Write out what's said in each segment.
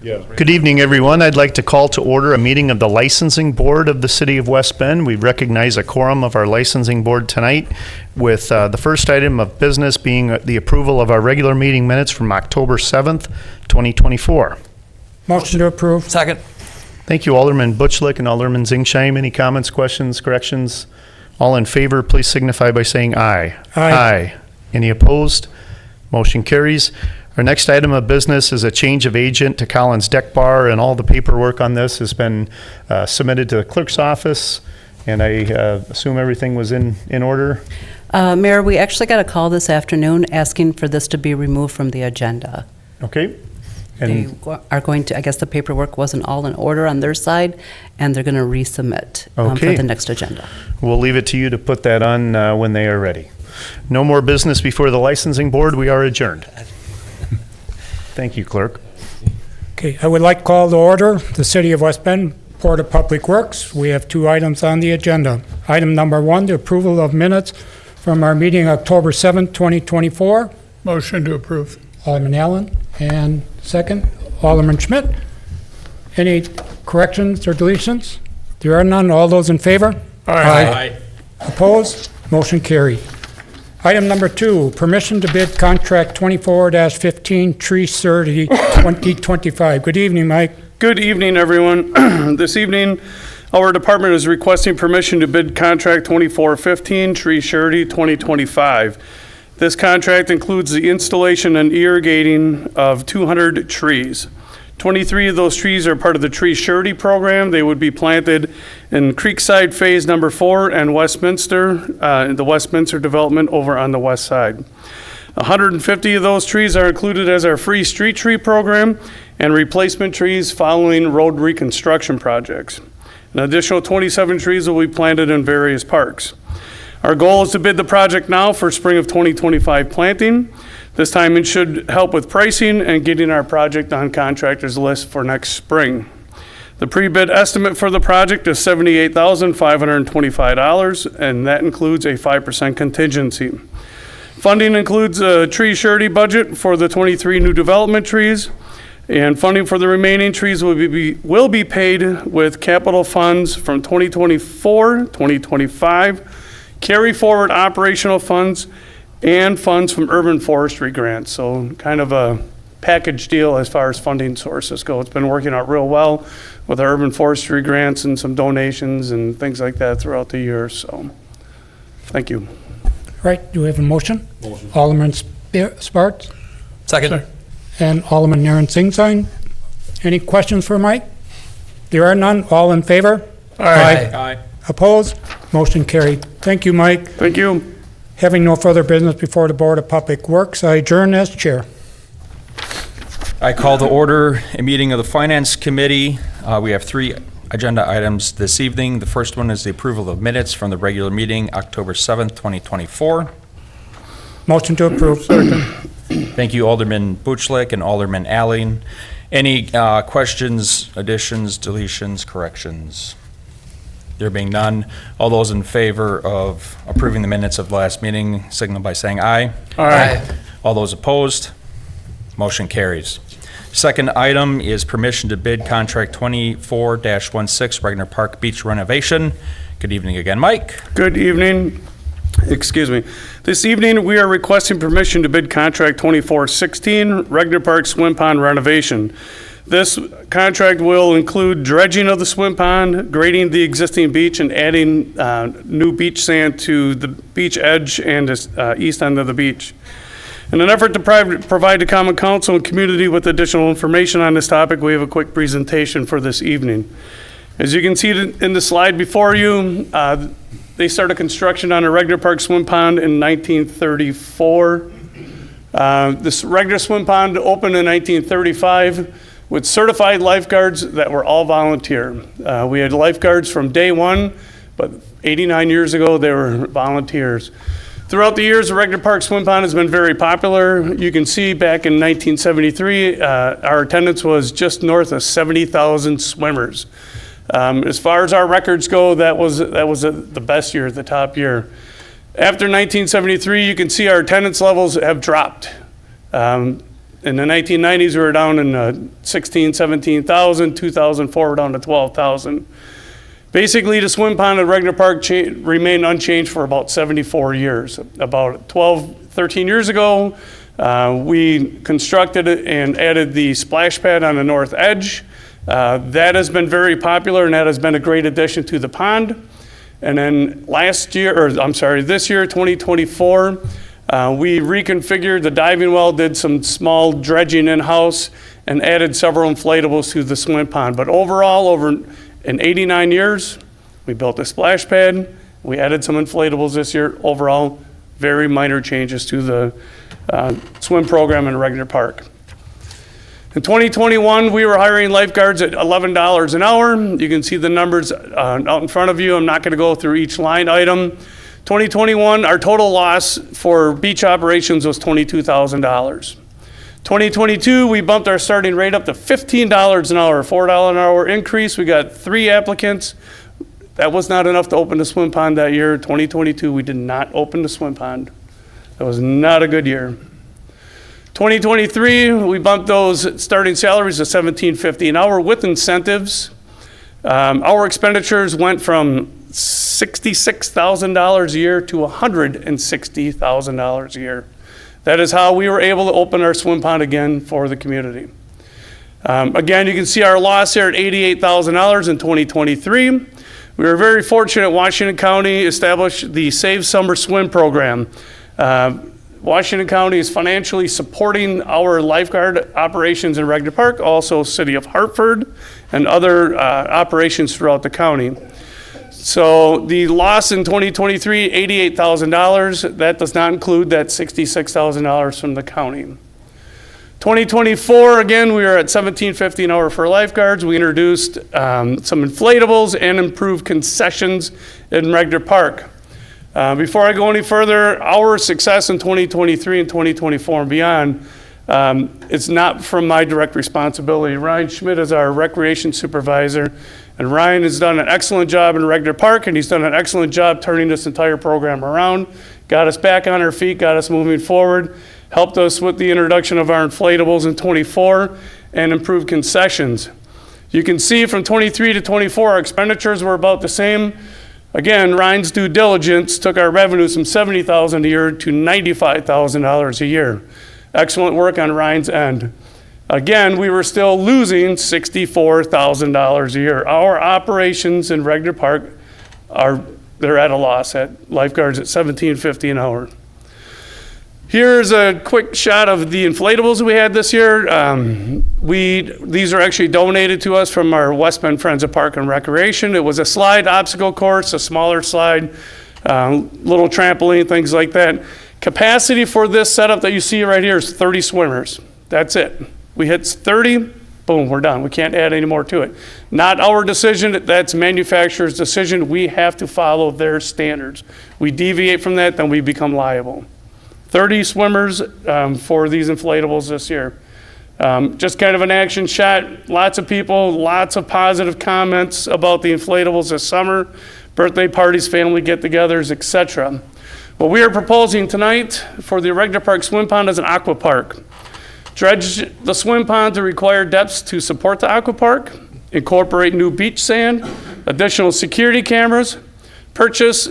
Good evening, everyone. I'd like to call to order a meeting of the Licensing Board of the City of West Bend. We recognize a quorum of our Licensing Board tonight, with the first item of business being the approval of our regular meeting minutes from October 7th, 2024. Motion to approve. Second. Thank you, Alderman Butchlick and Alderman Zingsheim. Any comments, questions, corrections? All in favor, please signify by saying aye. Aye. Any opposed? Motion carries. Our next item of business is a change of agent to Collin's Deck Bar, and all the paperwork on this has been submitted to the clerk's office, and I assume everything was in order? Mayor, we actually got a call this afternoon asking for this to be removed from the agenda. Okay. They And are going to, I guess the paperwork wasn't all in order on their side, and they're going to resubmit for Okay. the next agenda. we'll leave it to you to put that on when they are ready. No more business before the Licensing Board. We are adjourned. Thank you, Clerk. Okay, I would like to call to order the City of West Bend Board of Public Works. We have two items on the agenda. Item number one, the approval of minutes from our meeting October 7th, 2024. Motion to approve. Alderman Allen, and second, Alderman Schmidt. Any corrections or deletions? There are none. All those in favor? Aye. Opposed? Motion carried. Item number two, permission to bid contract 24-15 Tree Surety 2025. Good evening, Mike. Good evening, everyone. This evening, our department is requesting permission to bid contract 2415 Tree Surety 2025. This contract includes the installation and irrigating of 200 trees. 23 of those trees are part of the Tree Surety program. They would be planted in Creekside Phase Number 4 and Westminster, the Westminster development over on the west side. 150 of those trees are included as our free street tree program and replacement trees following road reconstruction projects. An additional 27 trees will be planted in various parks. Our goal is to bid the project now for spring of 2025 planting. This time it should help with pricing and getting our project on contractors list for next spring. The pre-bid estimate for the project is $78,525, and that includes a 5% contingency. Funding includes a tree surety budget for the 23 new development trees, and funding for the remaining trees will be paid with capital funds from 2024, 2025, carry forward operational funds, and funds from urban forestry grants. So kind of a package deal as far as funding sources go. It's been working out real well with our urban forestry grants and some donations and things like that throughout the year. So thank you. Right, do we have a motion? Motion. Alderman Sparks Second. and Alderman Naren Singstein. Any questions for Mike? There are none. All in favor? Aye. Opposed? Motion carried. Thank you, Mike. Thank you. Having no further business before the Board of Public Works, I adjourn as chair. I call to order a meeting of the Finance Committee. We have three agenda items this evening. The first one is the approval of minutes from the regular meeting, October 7th, 2024. Motion to approve. Thank you, Alderman Butchlick and Alderman Allen. Any questions, additions, deletions, corrections? There being none, all those in favor of approving the minutes of the last meeting, signal by saying aye. Aye. All those opposed, motion carries. Second item is permission to bid contract 24-16 Regner Park Beach Renovation. Good evening again, Mike. Good evening. Excuse me. This evening, we are requesting permission to bid contract 2416 Regner Park Swim Pond Renovation. This contract will include dredging of the swim pond, grading the existing beach, and adding new beach sand to the beach edge and east end of the beach. In an effort to provide the Common Council and community with additional information on this topic, we have a quick presentation for this evening. As you can see in the slide before you, they started construction on a Regner Park swim pond in 1934. This Regner swim pond opened in 1935 with certified lifeguards that were all volunteer. We had lifeguards from day one, but 89 years ago, they were volunteers. Throughout the years, the Regner Park Swim Pond has been very popular. You can see back in 1973, our attendance was just north of 70,000 swimmers. As far as our records go, that was the best year, the top year. After 1973, you can see our attendance levels have dropped. In the 1990s, we were down in 16, 17,000. 2004, we're down to 12,000. Basically, the swim pond at Regner Park remained unchanged for about 74 years. About 12, 13 years ago, we constructed it and added the splash pad on the north edge. That has been very popular, and that has been a great addition to the pond. And then this year, 2024, we reconfigured the diving well, did some small dredging in-house, and added several inflatables to the swim pond. But overall, in 89 years, we built a splash pad, we added some inflatables this year. Overall, very minor changes to the swim program in Regner Park. In 2021, we were hiring lifeguards at $11 an hour. You can see the numbers out in front of you. I'm not going to go through each line item. 2021, our total loss for beach operations was $22,000. 2022, we bumped our starting rate up to $15 an hour, $4 an hour increase. We got 3 applicants. That was not enough to open the swim pond that year. 2022, we did not open the swim pond. That was not a good year. 2023, we bumped those starting salaries to $17.50 an hour with incentives. Our expenditures went from $66,000 a year to $160,000 a year. That is how we were able to open our swim pond again for the community. Again, you can see our loss here at $88,000 in 2023. We were very fortunate Washington County established the Save Summer Swim program. Washington County is financially supporting our lifeguard operations in Regner Park, also City of Hartford, and other operations throughout the county. So the loss in 2023, $88,000. That does not include that $66,000 from the county. 2024, again, we are at $17.50 an hour for lifeguards. We introduced some inflatables and improved concessions in Regner Park. Before I go any further, our success in 2023 and 2024 and beyond, it's not from my direct responsibility. Ryan Schmidt is our recreation supervisor, and Ryan has done an excellent job in Regner Park, and he's done an excellent job turning this entire program around, got us back on our feet, got us moving forward, helped us with the introduction of our inflatables in 24, and improved concessions. You can see from 23 to 24, our expenditures were about the same. Again, Ryan's due diligence took our revenues from $70,000 a year to $95,000 a year. Excellent work on Ryan's end. Again, we were still losing $64,000 a year. Our operations in Regner Park they're at a loss at lifeguards at $17.50 an hour. Here's a quick shot of the inflatables we had this year. These are actually donated to us from our West Bend Friends of Park and Recreation. It was a slide obstacle course, a smaller slide, little trampoline, things like that. Capacity for this setup that you see right here is 30 swimmers. That's it. We hit 30, boom, we're done. We can't add any more to it. Not our decision, that's manufacturer's decision. We have to follow their standards. We deviate from that, then we become liable. 30 swimmers for these inflatables this year. Just kind of an action shot. Lots of people, lots of positive comments about the inflatables this summer, birthday parties, family get-togethers, etc. What we are proposing tonight for the Regner Park Swim Pond is an aqua park. Dredge the swim pond to required depths to support the aqua park, incorporate new beach sand, additional security cameras, purchase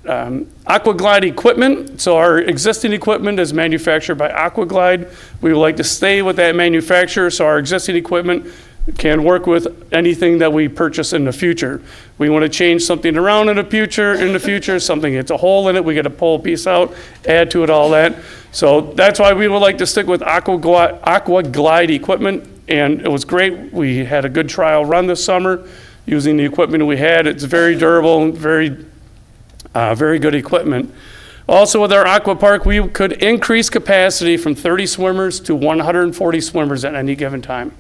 AquaGlide equipment. So our existing equipment is manufactured by AquaGlide. We would like to stay with that manufacturer so our existing equipment can work with anything that we purchase in the future. We want to change something around in the future, something gets a hole in it, we got to pull a piece out, add to it, all that. So that's why we would like to stick with AquaGlide equipment, and it was great. We had a good trial run this summer using the equipment we had. It's very durable, very good equipment. Also with our aqua park, we could increase capacity from 30 swimmers to 140 swimmers at any given time.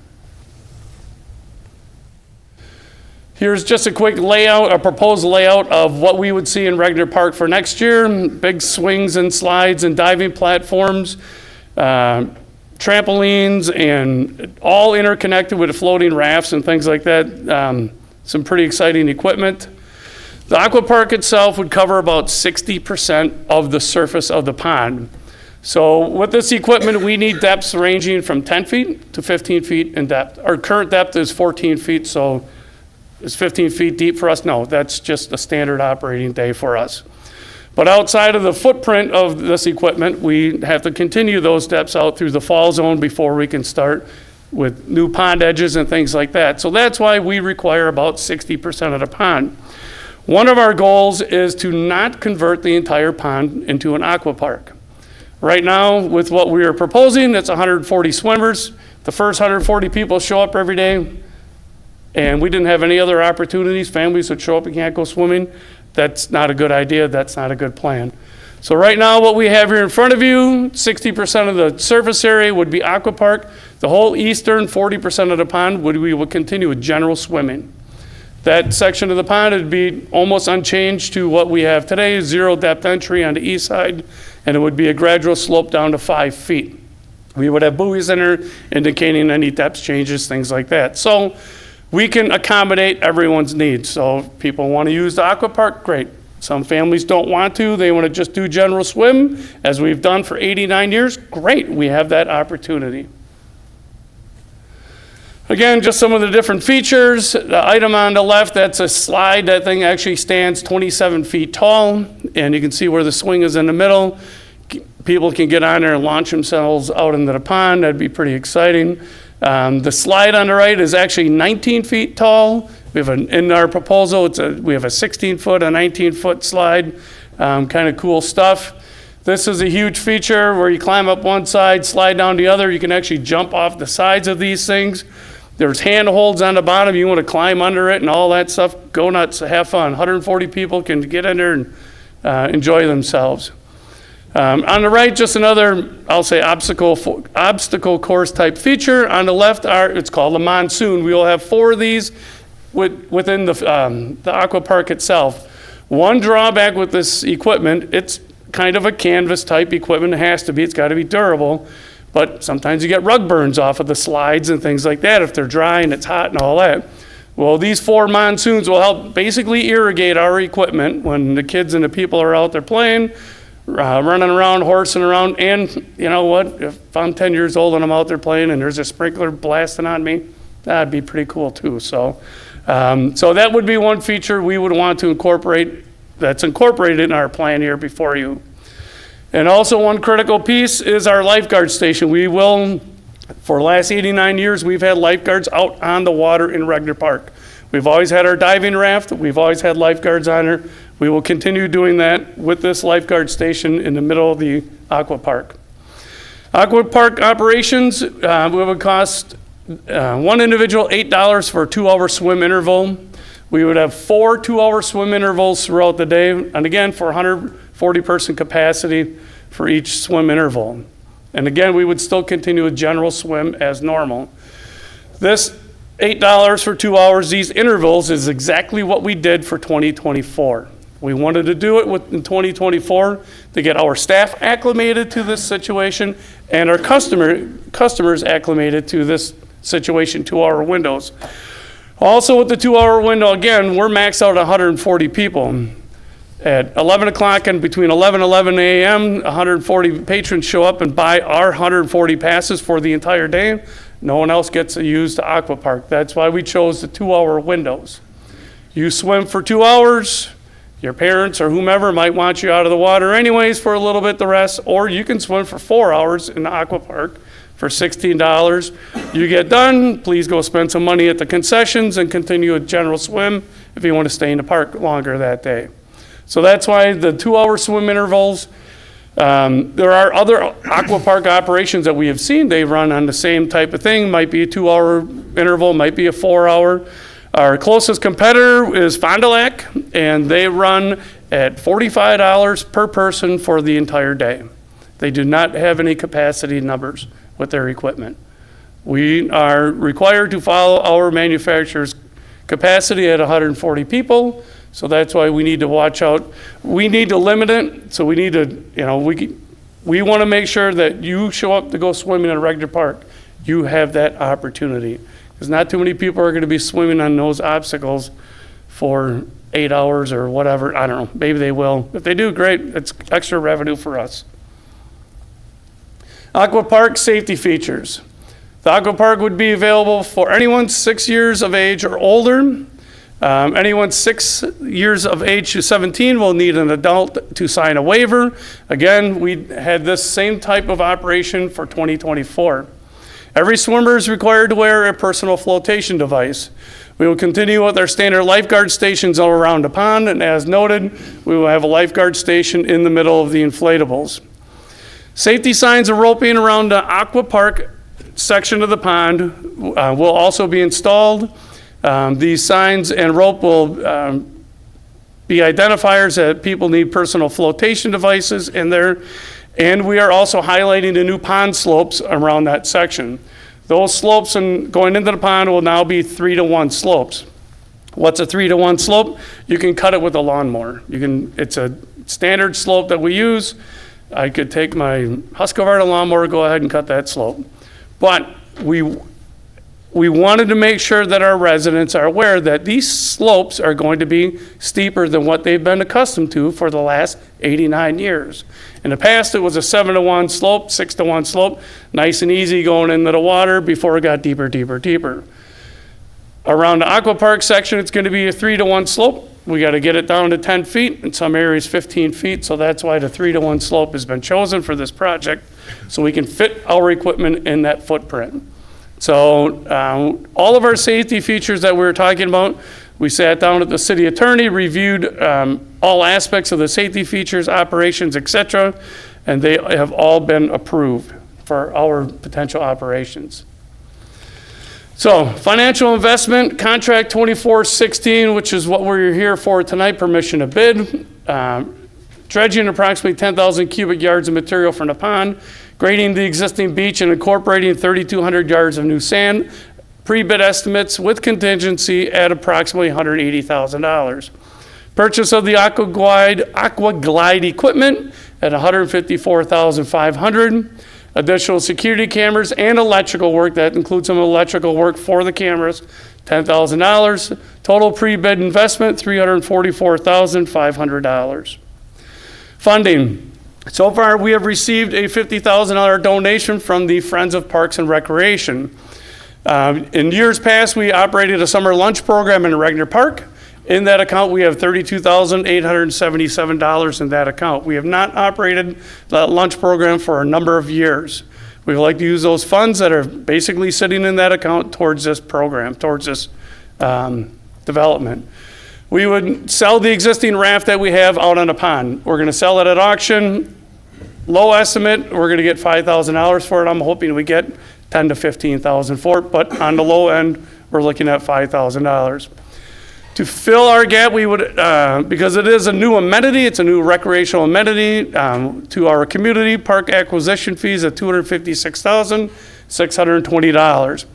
Here's just a quick layout, a proposed layout of what we would see in Regner Park for next year. Big swings and slides and diving platforms, trampolines, and all interconnected with floating rafts and things like that. Some pretty exciting equipment. The aqua park itself would cover about 60% of the surface of the pond. So with this equipment, we need depths ranging from 10 feet to 15 feet in depth. Our current depth is 14 feet, so is 15 feet deep for us? No, that's just a standard operating day for us. But outside of the footprint of this equipment, we have to continue those depths out through the fall zone before we can start with new pond edges and things like that. So that's why we require about 60% of the pond. One of our goals is to not convert the entire pond into an aqua park. Right now, with what we are proposing, it's 140 swimmers. The first 140 people show up every day, and we didn't have any other opportunities. Families would show up and can't go swimming. That's not a good idea. That's not a good plan. So right now, what we have here in front of you, 60% of the surface area would be aqua park. The whole eastern 40% of the pond we would continue with general swimming. That section of the pond would be almost unchanged to what we have today, 0 depth entry on the east side, and it would be a gradual slope down to 5 feet. We would have buoys in there indicating any depth changes, things like that. So we can accommodate everyone's needs. So if people want to use the aqua park, great. Some families don't want to. They want to just do general swim, as we've done for 89 years. Great, we have that opportunity. Again, just some of the different features. The item on the left, that's a slide. That thing actually stands 27 feet tall, and you can see where the swing is in the middle. People can get on there and launch themselves out into the pond. That'd be pretty exciting. The slide on the right is actually 19 feet tall. We have in our proposal, we have a 16-foot, a 19-foot slide. Kind of cool stuff. This is a huge feature where you climb up one side, slide down the other. You can actually jump off the sides of these things. There's handholds on the bottom. You want to climb under it and all that stuff. Go nuts, have fun. 140 people can get in there and enjoy themselves. On the right, just another, I'll say, obstacle course type feature. On the left, it's called a monsoon. We will have 4 of these within the aqua park itself. One drawback with this equipment, it's kind of a canvas type equipment. It has to be. It's got to be durable. But sometimes you get rug burns off of the slides and things like that if they're dry and it's hot and all that. Well, these 4 monsoons will help basically irrigate our equipment when the kids and the people are out there playing, running around, horsing around. And you know what? If I'm 10 years old and I'm out there playing and there's a sprinkler blasting on me, that'd be pretty cool too. So that would be one feature we would want to incorporate, that's incorporated in our plan here before you. And also one critical piece is our lifeguard station. We will, for the last 89 years, we've had lifeguards out on the water in Regner Park. We've always had our diving raft. We've always had lifeguards on there. We will continue doing that with this lifeguard station in the middle of the aqua park. Aqua park operations would cost one individual $8 for a 2-hour swim interval. We would have 4 2-hour swim intervals throughout the day, and again, for 140-person capacity for each swim interval. And again, we would still continue with general swim as normal. This $8 for 2 hours, these intervals, is exactly what we did for 2024. We wanted to do it in 2024 to get our staff acclimated to this situation and our customers acclimated to this situation, 2-hour windows. Also with the 2-hour window, again, we're maxed out at 140 people. At 11 o'clock and between 11 and 11 a.m., 140 patrons show up and buy our 140 passes for the entire day. No one else gets to use the aqua park. That's why we chose the 2-hour windows. You swim for 2 hours, your parents or whomever might want you out of the water anyways for a little bit the rest, or you can swim for 4 hours in the aqua park for $16. You get done, please go spend some money at the concessions and continue a general swim if you want to stay in the park longer that day. So that's why the 2-hour swim intervals. There are other aqua park operations that we have seen. They run on the same type of thing. Might be a 2-hour interval, might be a 4-hour. Our closest competitor is Fond du Lac, and they run at $45 per person for the entire day. They do not have any capacity numbers with their equipment. We are required to follow our manufacturer's capacity at 140 people, so that's why we need to watch out. We need to limit it, so we need to, we want to make sure that you show up to go swimming in Regner Park. You have that opportunity, because not too many people are going to be swimming on those obstacles for 8 hours or whatever. I don't know, maybe they will. If they do, great, it's extra revenue for us. Aqua Park safety features. The Aqua Park would be available for anyone 6 years of age or older. Anyone 6 years of age to 17 will need an adult to sign a waiver. Again, we had this same type of operation for 2024. Every swimmer is required to wear a personal flotation device. We will continue with our standard lifeguard stations all around the pond, and as noted, we will have a lifeguard station in the middle of the inflatables. Safety signs and roping around the Aqua Park section of the pond will also be installed. These signs and rope will be identifiers that people need personal flotation devices in there. And we are also highlighting the new pond slopes around that section. Those slopes and going into the pond will now be 3-to-1 slopes. What's a 3-to-1 slope? You can cut it with a lawnmower. It's a standard slope that we use. I could take my Husqvarna lawnmower, go ahead and cut that slope. But we wanted to make sure that our residents are aware that these slopes are going to be steeper than what they've been accustomed to for the last 89 years. In the past, it was a 7-to-1 slope, 6-to-1 slope, nice and easy going into the water before it got deeper, deeper, deeper. Around the Aqua Park section, it's going to be a 3-to-1 slope. We got to get it down to 10 feet, in some areas 15 feet, so that's why the 3-to-1 slope has been chosen for this project, so we can fit our equipment in that footprint. So all of our safety features that we were talking about, we sat down with the city attorney, reviewed all aspects of the safety features, operations, etc., and they have all been approved for our potential operations. So financial investment, contract 2416, which is what we're here for tonight, permission to bid. Dredging approximately 10,000 cubic yards of material from the pond, grading the existing beach and incorporating 3,200 yards of new sand. Pre-bid estimates with contingency at approximately $180,000. Purchase of the Aqua Glide equipment at $154,500. Additional security cameras and electrical work, that includes some electrical work for the cameras, $10,000. Total pre-bid investment, $344,500. Funding. So far, we have received a $50,000 donation from the Friends of Parks and Recreation. In years past, we operated a summer lunch program in Regner Park. In that account, we have $32,877 in that account. We have not operated that lunch program for a number of years. We would like to use those funds that are basically sitting in that account towards this program, towards this development. We would sell the existing raft that we have out on the pond. We're going to sell it at auction. Low estimate, we're going to get $5,000 for it. I'm hoping we get $10,000 to $15,000 for it, but on the low end, we're looking at $5,000. To fill our gap, we would, because it is a new amenity, it's a new recreational amenity to our community, park acquisition fees at $256,620.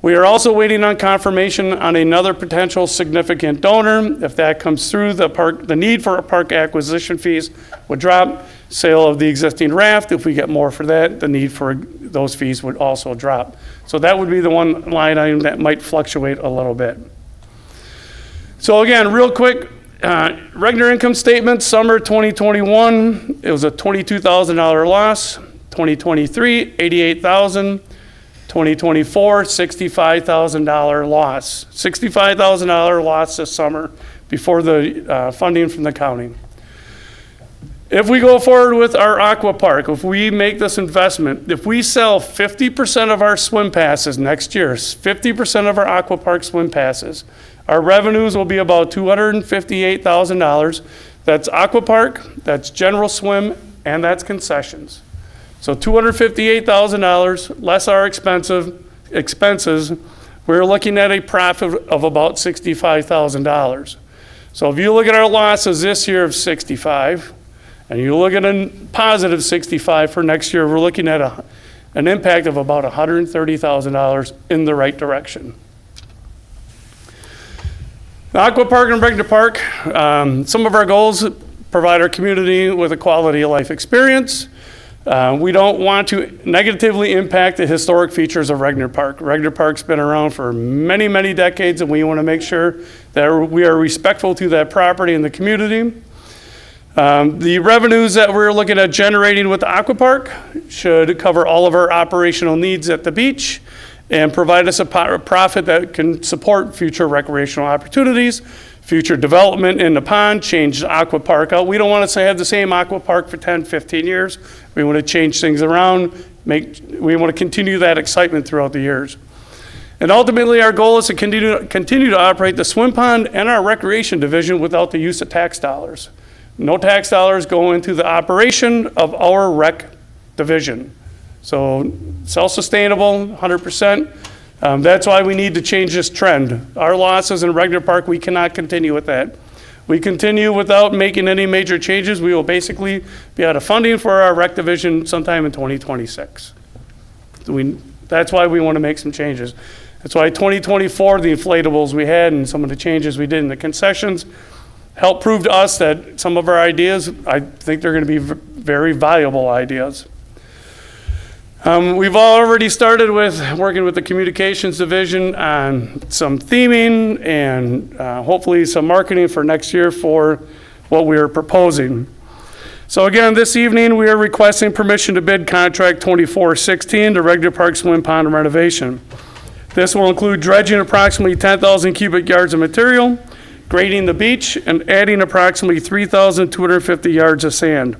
We are also waiting on confirmation on another potential significant donor. If that comes through, the need for park acquisition fees would drop. Sale of the existing raft, if we get more for that, the need for those fees would also drop. So that would be the one line item that might fluctuate a little bit. So again, real quick, Regner income statement, summer 2021, it was a $22,000 loss. 2023, $88,000. 2024, $65,000 loss. $65,000 loss this summer before the funding from the county. If we go forward with our Aqua Park, if we make this investment, if we sell 50% of our swim passes next year, 50% of our Aqua Park swim passes, our revenues will be about $258,000. That's Aqua Park, that's general swim, and that's concessions. So $258,000 less our expenses, we're looking at a profit of about $65,000. So if you look at our losses this year of 65, and you look at a positive 65 for next year, we're looking at an impact of about $130,000 in the right direction. The Aqua Park and Regner Park, some of our goals: provide our community with a quality of life experience. We don't want to negatively impact the historic features of Regner Park. Regner Park's been around for many, many decades, and we want to make sure that we are respectful to that property and the community. The revenues that we're looking at generating with the Aqua Park should cover all of our operational needs at the beach and provide us a profit that can support future recreational opportunities, future development in the pond, change the Aqua Park out. We don't want to have the same Aqua Park for 10, 15 years. We want to change things around, we want to continue that excitement throughout the years. And ultimately, our goal is to continue to operate the swim pond and our recreation division without the use of tax dollars. No tax dollars go into the operation of our rec division. So self-sustainable, 100%. That's why we need to change this trend. Our losses in Regner Park, we cannot continue with that. We continue without making any major changes, we will basically be out of funding for our rec division sometime in 2026. That's why we want to make some changes. That's why 2024, the inflatables we had and some of the changes we did in the concessions help prove to us that some of our ideas, I think they're going to be very valuable ideas. We've already started with working with the communications division on some theming and hopefully some marketing for next year for what we are proposing. So again, this evening we are requesting permission to bid contract 2416 to Regner Park Swim Pond renovation. This will include dredging approximately 10,000 cubic yards of material, grading the beach, and adding approximately 3,250 yards of sand.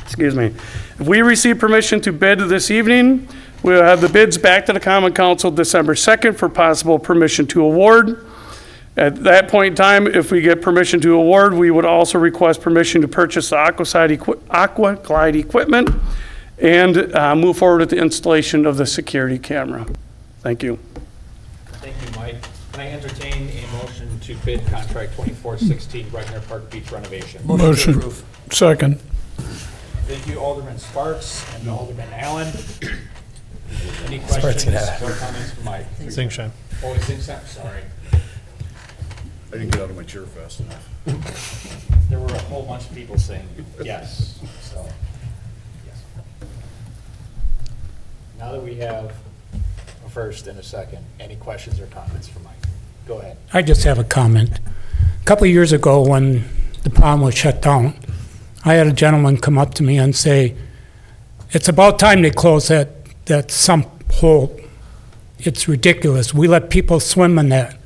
Excuse me. If we receive permission to bid this evening, we'll have the bids back to the Common Council December 2nd for possible permission to award. At that point in time, if we get permission to award, we would also request permission to purchase the AquaGlide equipment and move forward with the installation of the security camera. Thank you. Thank you, Mike. Can I entertain a motion to bid contract 2416 Regner Park Beach renovation? Motion to approve. Second. Thank you, Alderman Sparks and Alderman Allen. Any questions or comments from Mike? Zingshine. Oh, Zingshine, sorry. I didn't get out of my chair fast enough. There were a whole bunch of people saying yes, so, yes. Now that we have a first and a second, any questions or comments from Mike? Go ahead. I just have a comment. A couple of years ago, when the pond was shut down, I had a gentleman come up to me and say, it's about time they close that sump hole. It's ridiculous. We let people swim in that.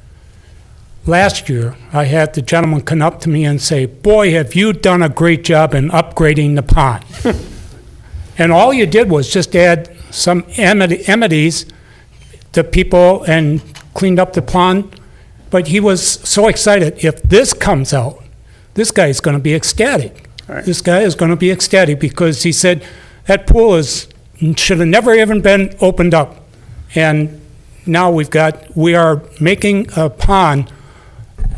Last year, I had the gentleman come up to me and say, boy, have you done a great job in upgrading the pond. And all you did was just add some amenities to people and cleaned up the pond. But he was so excited. If this comes out, this guy is going to be ecstatic. Right. This guy is going to be ecstatic because he said that pool should have never even been opened up. And now we are making a pond,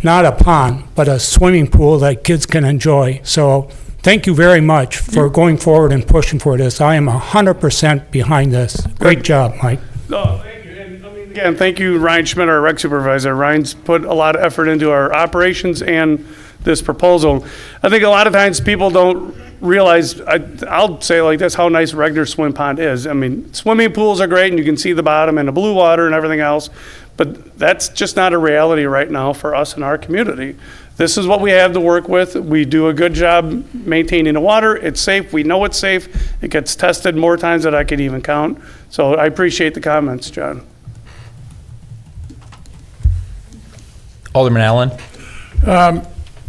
not a pond, but a swimming pool that kids can enjoy. So thank you very much for going forward and pushing for this. I am 100% behind this. Great job, Mike. Oh, thank you. And I mean, again, thank you, Ryan Schmidt, our rec supervisor. Ryan's put a lot of effort into our operations and this proposal. I think a lot of times people don't realize, I'll say like this, how nice Regner Swim Pond is. I mean, swimming pools are great and you can see the bottom and the blue water and everything else, but that's just not a reality right now for us in our community. This is what we have to work with. We do a good job maintaining the water. It's safe. We know it's safe. It gets tested more times than I could even count. So I appreciate the comments, John. Alderman Allen?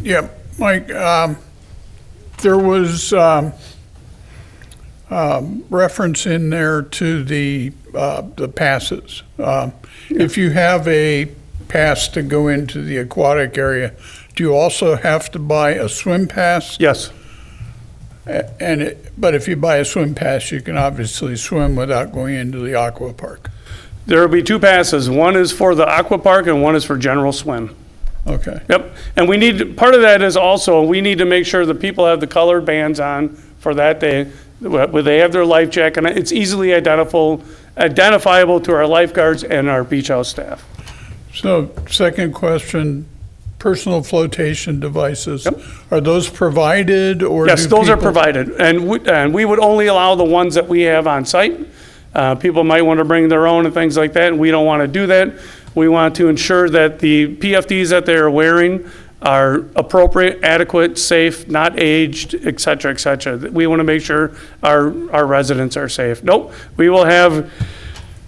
Yeah, Mike, there was reference in there to the passes. If you have a pass to go into the aquatic area, do you also have to buy a swim pass? Yes. But if you buy a swim pass, you can obviously swim without going into the aqua park. There will be two passes. One is for the aqua park and one is for general swim. Okay. Yep, and we need, part of that is also, we need to make sure that people have the colored bands on for that day, where they have their life jacket, and it's easily identifiable to our lifeguards and our beach house staff. So, second question, personal flotation devices. Yep. Are those provided or? Yes, do those are people- provided, and we would only allow the ones that we have on site. People might want to bring their own and things like that, and we don't want to do that. We want to ensure that the PFDs that they're wearing are appropriate, adequate, safe, not aged, et cetera, et cetera. We want to make sure our residents are safe. Nope, we will have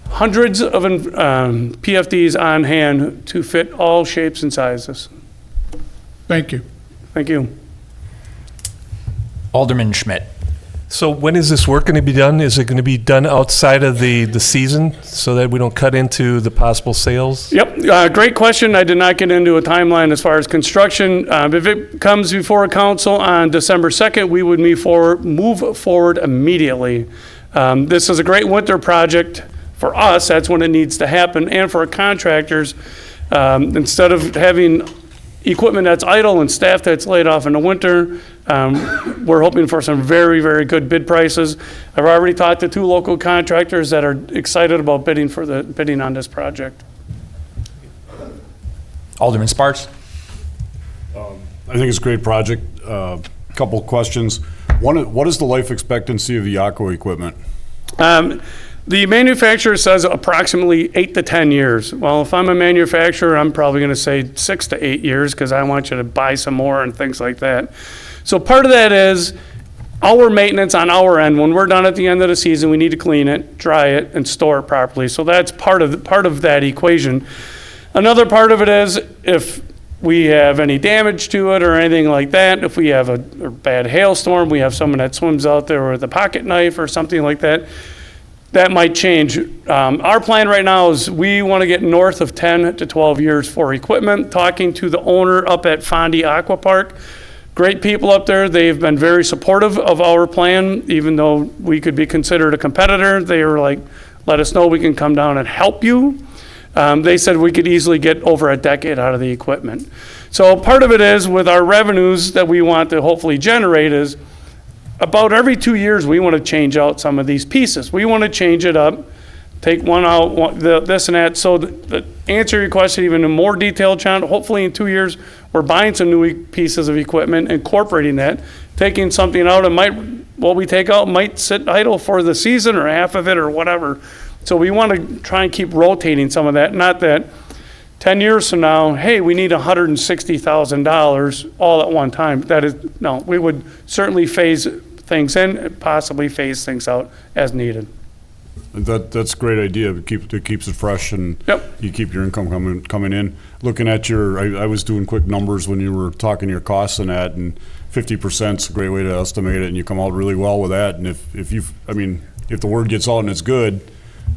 hundreds of PFDs on hand to fit all shapes and sizes. Thank you. Thank you. Alderman Schmidt. So when is this work going to be done? Is it going to be done outside of the season so that we don't cut into the possible sales? Yep, great question. I did not get into a timeline as far as construction. If it comes before council on December 2nd, we would move forward immediately. This is a great winter project for us. That's when it needs to happen. And for contractors, instead of having equipment that's idle and staff that's laid off in the winter, we're hoping for some very, very good bid prices. I've already talked to 2 local contractors that are excited about bidding on this project. Alderman Sparks. I think it's a great project. Couple questions. One, what is the life expectancy of the aqua equipment? The manufacturer says approximately 8 to 10 years. Well, if I'm a manufacturer, I'm probably going to say 6 to 8 years because I want you to buy some more and things like that. So part of that is our maintenance on our end. When we're done at the end of the season, we need to clean it, dry it, and store it properly. So that's part of that equation. Another part of it is if we have any damage to it or anything like that, if we have a bad hailstorm, we have someone that swims out there with a pocket knife or something like that, that might change. Our plan right now is we want to get north of 10 to 12 years for equipment. Talking to the owner up at Fondy Aqua Park, great people up there. They've been very supportive of our plan, even though we could be considered a competitor. They were like, let us know, we can come down and help you. They said we could easily get over a decade out of the equipment. So part of it is with our revenues that we want to hopefully generate is about every 2 years, we want to change out some of these pieces. We want to change it up, take one out, this and that. So to answer your question even in more detail, John, hopefully in 2 years, we're buying some new pieces of equipment, incorporating that, taking something out. What we take out might sit idle for the season or half of it or whatever. So we want to try and keep rotating some of that. Not that 10 years from now, hey, we need $160,000 all at one time. That is, no, we would certainly phase things in and possibly phase things out as needed. That's a great idea. It keeps it fresh and Yep. you keep your income coming in. Looking at I was doing quick numbers when you were talking your costs and that, and 50% is a great way to estimate it, and you come out really well with that. And if the word gets out and it's good,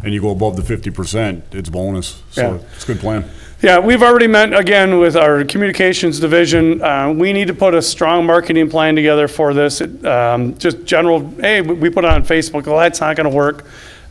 and you go above the 50%, it's bonus. So Yeah. it's a good plan. Yeah, we've already met again with our communications division. We need to put a strong marketing plan together for this. Just general, hey, we put it on Facebook. Well, that's not going to work.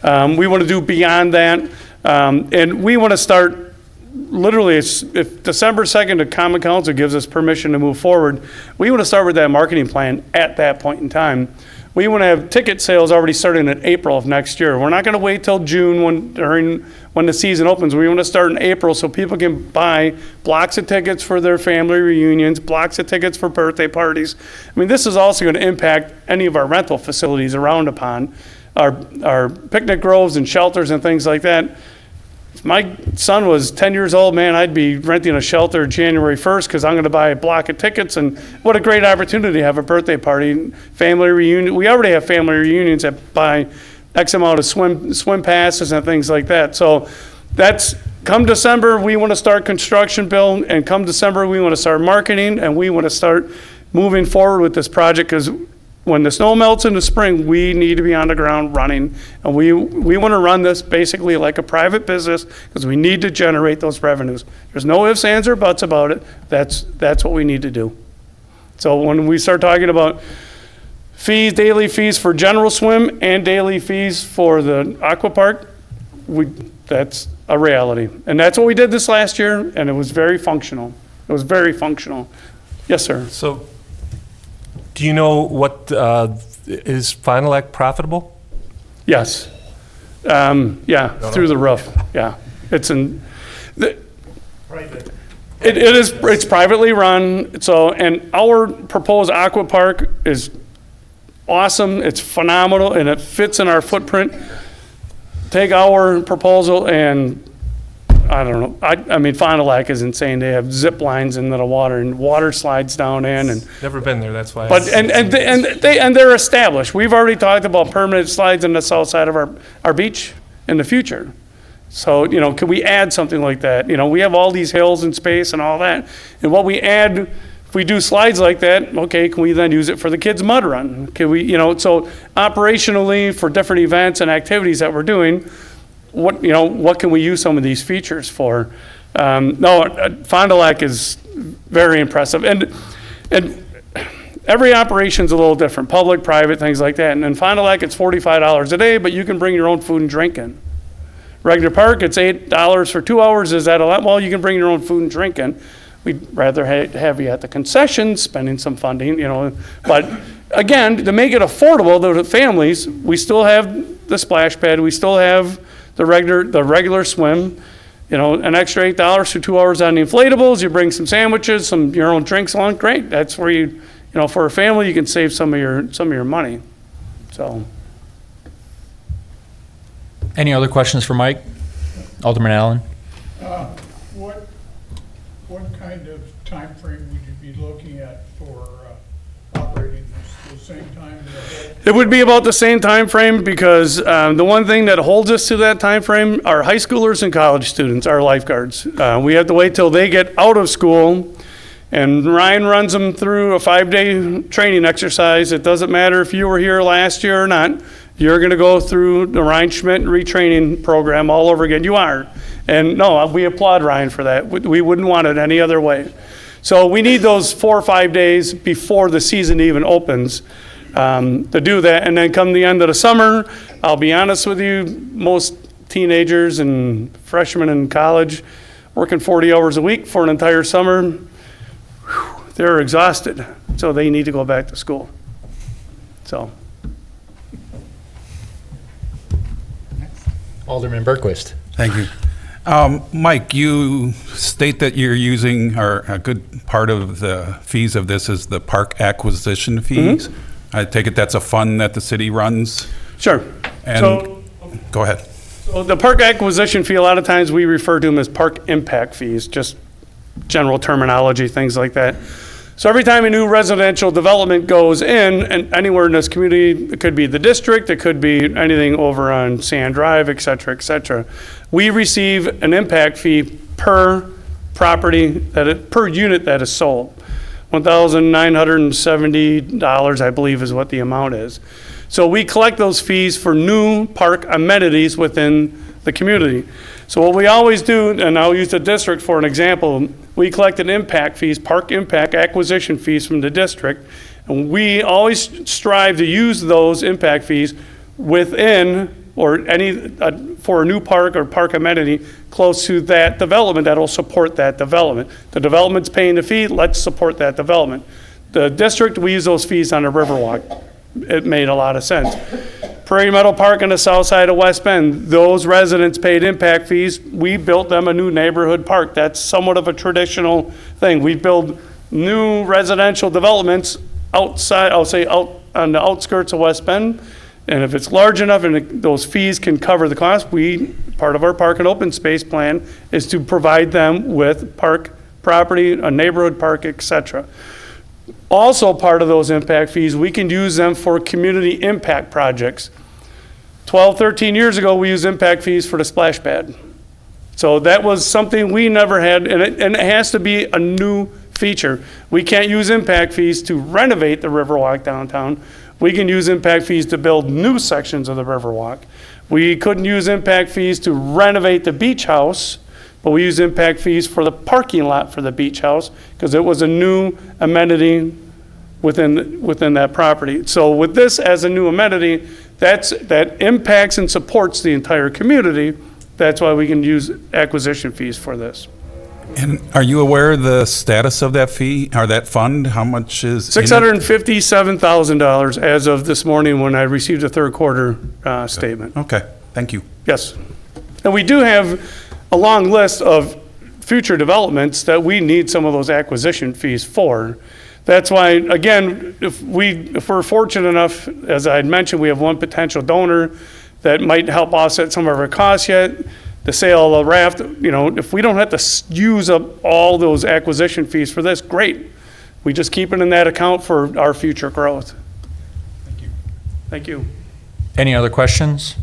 We want to do beyond that. And we want to start, literally, if December 2nd, the Common Council gives us permission to move forward, we want to start with that marketing plan at that point in time. We want to have ticket sales already starting in April of next year. We're not going to wait till June when the season opens. We want to start in April so people can buy blocks of tickets for their family reunions, blocks of tickets for birthday parties. I mean, this is also going to impact any of our rental facilities around upon, our picnic groves and shelters and things like that. If my son was 10 years old, man, I'd be renting a shelter January 1st because I'm going to buy a block of tickets. And what a great opportunity to have a birthday party, family reunion. We already have family reunions that buy X amount of swim passes and things like that. So that's, come December, we want to start construction, Bill, and come December, we want to start marketing, and we want to start moving forward with this project because when the snow melts in the spring, we need to be on the ground running. And we want to run this basically like a private business because we need to generate those revenues. There's no ifs, ands, or buts about it. That's what we need to do. So when we start talking about fees, daily fees for general swim and daily fees for the aqua park, that's a reality. And that's what we did this last year, and it was very functional. It was very functional. Yes, sir. So do you know what is Final Act profitable? Yes. Through the roof. Yeah. It's it's privately run. So, and our proposed aqua park is awesome. It's phenomenal and it fits in our footprint. Take our proposal and I don't know. I mean, Fond du Lac is insane. They have zip lines into the water and water slides down in and. Never been there, that's why. But, they're established. We've already talked about permanent slides on the south side of our beach in the future. So, can we add something like that? We have all these hills and space and all that. And what we add, if we do slides like that, okay, can we then use it for the kids' mud run? Can we, so operationally for different events and activities that we're doing, what can we use some of these features for? Fond du Lac is very impressive. And every operation's a little different, public, private, things like that. And in Fond du Lac, it's $45 a day, but you can bring your own food and drink in. Regner Park, it's $8 for 2 hours. Is that a lot? Well, you can bring your own food and drink in. We'd rather have you at the concession, spending some funding, But again, to make it affordable to the families, we still have the splash pad. We still have the regular swim. An extra $8 for 2 hours on the inflatables. You bring some sandwiches, your own drinks along. Great. That's where for a family, you can save some of your money. So. Any other questions for Mike? Alderman Allen? What kind of time frame would you be looking at for operating this, the same time? It would be about the same time frame because the one thing that holds us to that time frame are high schoolers and college students, our lifeguards. We have to wait till they get out of school, and Ryan runs them through a 5-day training exercise. It doesn't matter if you were here last year or not. You're going to go through the Ryan Schmidt retraining program all over again. You are. And no, we applaud Ryan for that. We wouldn't want it any other way. So we need those 4 or 5 days before the season even opens to do that. And then come the end of the summer, I'll be honest with you, most teenagers and freshmen in college working 40 hours a week for an entire summer, they're exhausted. So they need to go back to school. So. Alderman Berquist. Thank you. Mike, you state that you're using, or a good part of the fees of this is the park acquisition fees. Mm-hmm. I take it that's a fund that the city runs? Sure. And go ahead. So the park acquisition fee, a lot of times we refer to them as park impact fees, just general terminology, things like that. So every time a new residential development goes in, and anywhere in this community, it could be the district, it could be anything over on Sand Drive, et cetera, we receive an impact fee per property, per unit that is sold. $1,970, I believe, is what the amount is. So we collect those fees for new park amenities within the community. So what we always do, and I'll use the district for an example, we collected impact fees, park impact acquisition fees from the district, and we always strive to use those impact fees within or for a new park or park amenity close to that development that'll support that development. The development's paying the fee, let's support that development. The district, we use those fees on the Riverwalk. It made a lot of sense. Prairie Meadow Park on the south side of West Bend, those residents paid impact fees. We built them a new neighborhood park. That's somewhat of a traditional thing. We build new residential developments outside, I'll say out on the outskirts of West Bend. And if it's large enough and those fees can cover the cost, part of our park and open space plan is to provide them with park property, a neighborhood park, et cetera. Also part of those impact fees, we can use them for community impact projects. 12, 13 years ago, we used impact fees for the splash pad. So that was something we never had, and it has to be a new feature. We can't use impact fees to renovate the Riverwalk downtown. We can use impact fees to build new sections of the Riverwalk. We couldn't use impact fees to renovate the beach house, but we use impact fees for the parking lot for the beach house because it was a new amenity within that property. So with this as a new amenity, that impacts and supports the entire community. That's why we can use acquisition fees for this. And are you aware of the status of that fee or that fund? How much is in it? $657,000 as of this morning when I received a third quarter statement. Okay, thank you. Yes. And we do have a long list of future developments that we need some of those acquisition fees for. That's why, again, if we're fortunate enough, as I had mentioned, we have one potential donor that might help offset some of our costs yet. the sale of the raft, if we don't have to use up all those acquisition fees for this, great. We just keep it in that account for our future growth. Thank you. Thank you. Any other questions?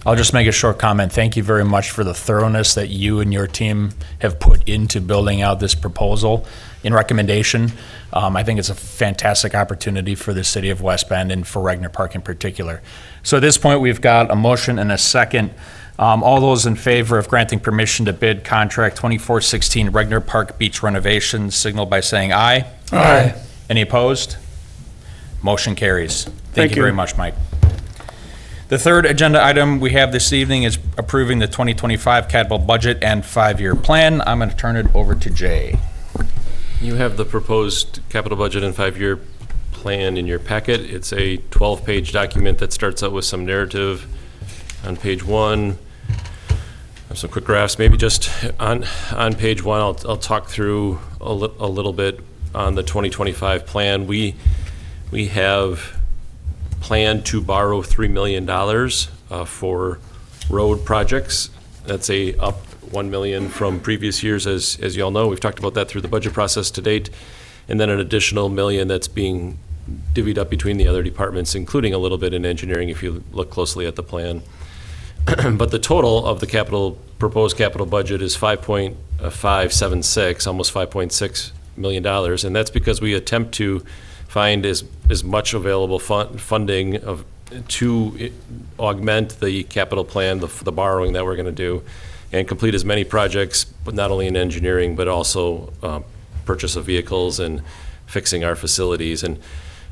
I'll just make a short comment. Thank you very much for the thoroughness that you and your team have put into building out this proposal in recommendation. I think it's a fantastic opportunity for the city of West Bend and for Regner Park in particular. So at this point, we've got a motion and a second. All those in favor of granting permission to bid contract 2416 Regner Park Beach renovations signal by saying aye. Aye. Any opposed? Motion carries. Thank you very much, Mike. The third agenda item we have this evening is approving the 2025 capital budget and 5-year plan. I'm going to turn it over to Jay. You have the proposed capital budget and 5-year plan in your packet. It's a 12-page document that starts out with some narrative on page 1. Some quick graphs, maybe just on page 1. I'll talk through a little bit on the 2025 plan. We have planned to borrow $3 million for road projects. That's up $1 million from previous years, as you all know. We've talked about that through the budget process to date, and then an additional $1 million that's being divvied up between the other departments, including a little bit in engineering if you look closely at the plan. But the total of the proposed capital budget is $5.576, almost $5.6 million, and that's because we attempt to find as much available funding to augment the capital plan, the borrowing that we're going to do, and complete as many projects, but not only in engineering, but also purchase of vehicles and fixing our facilities. And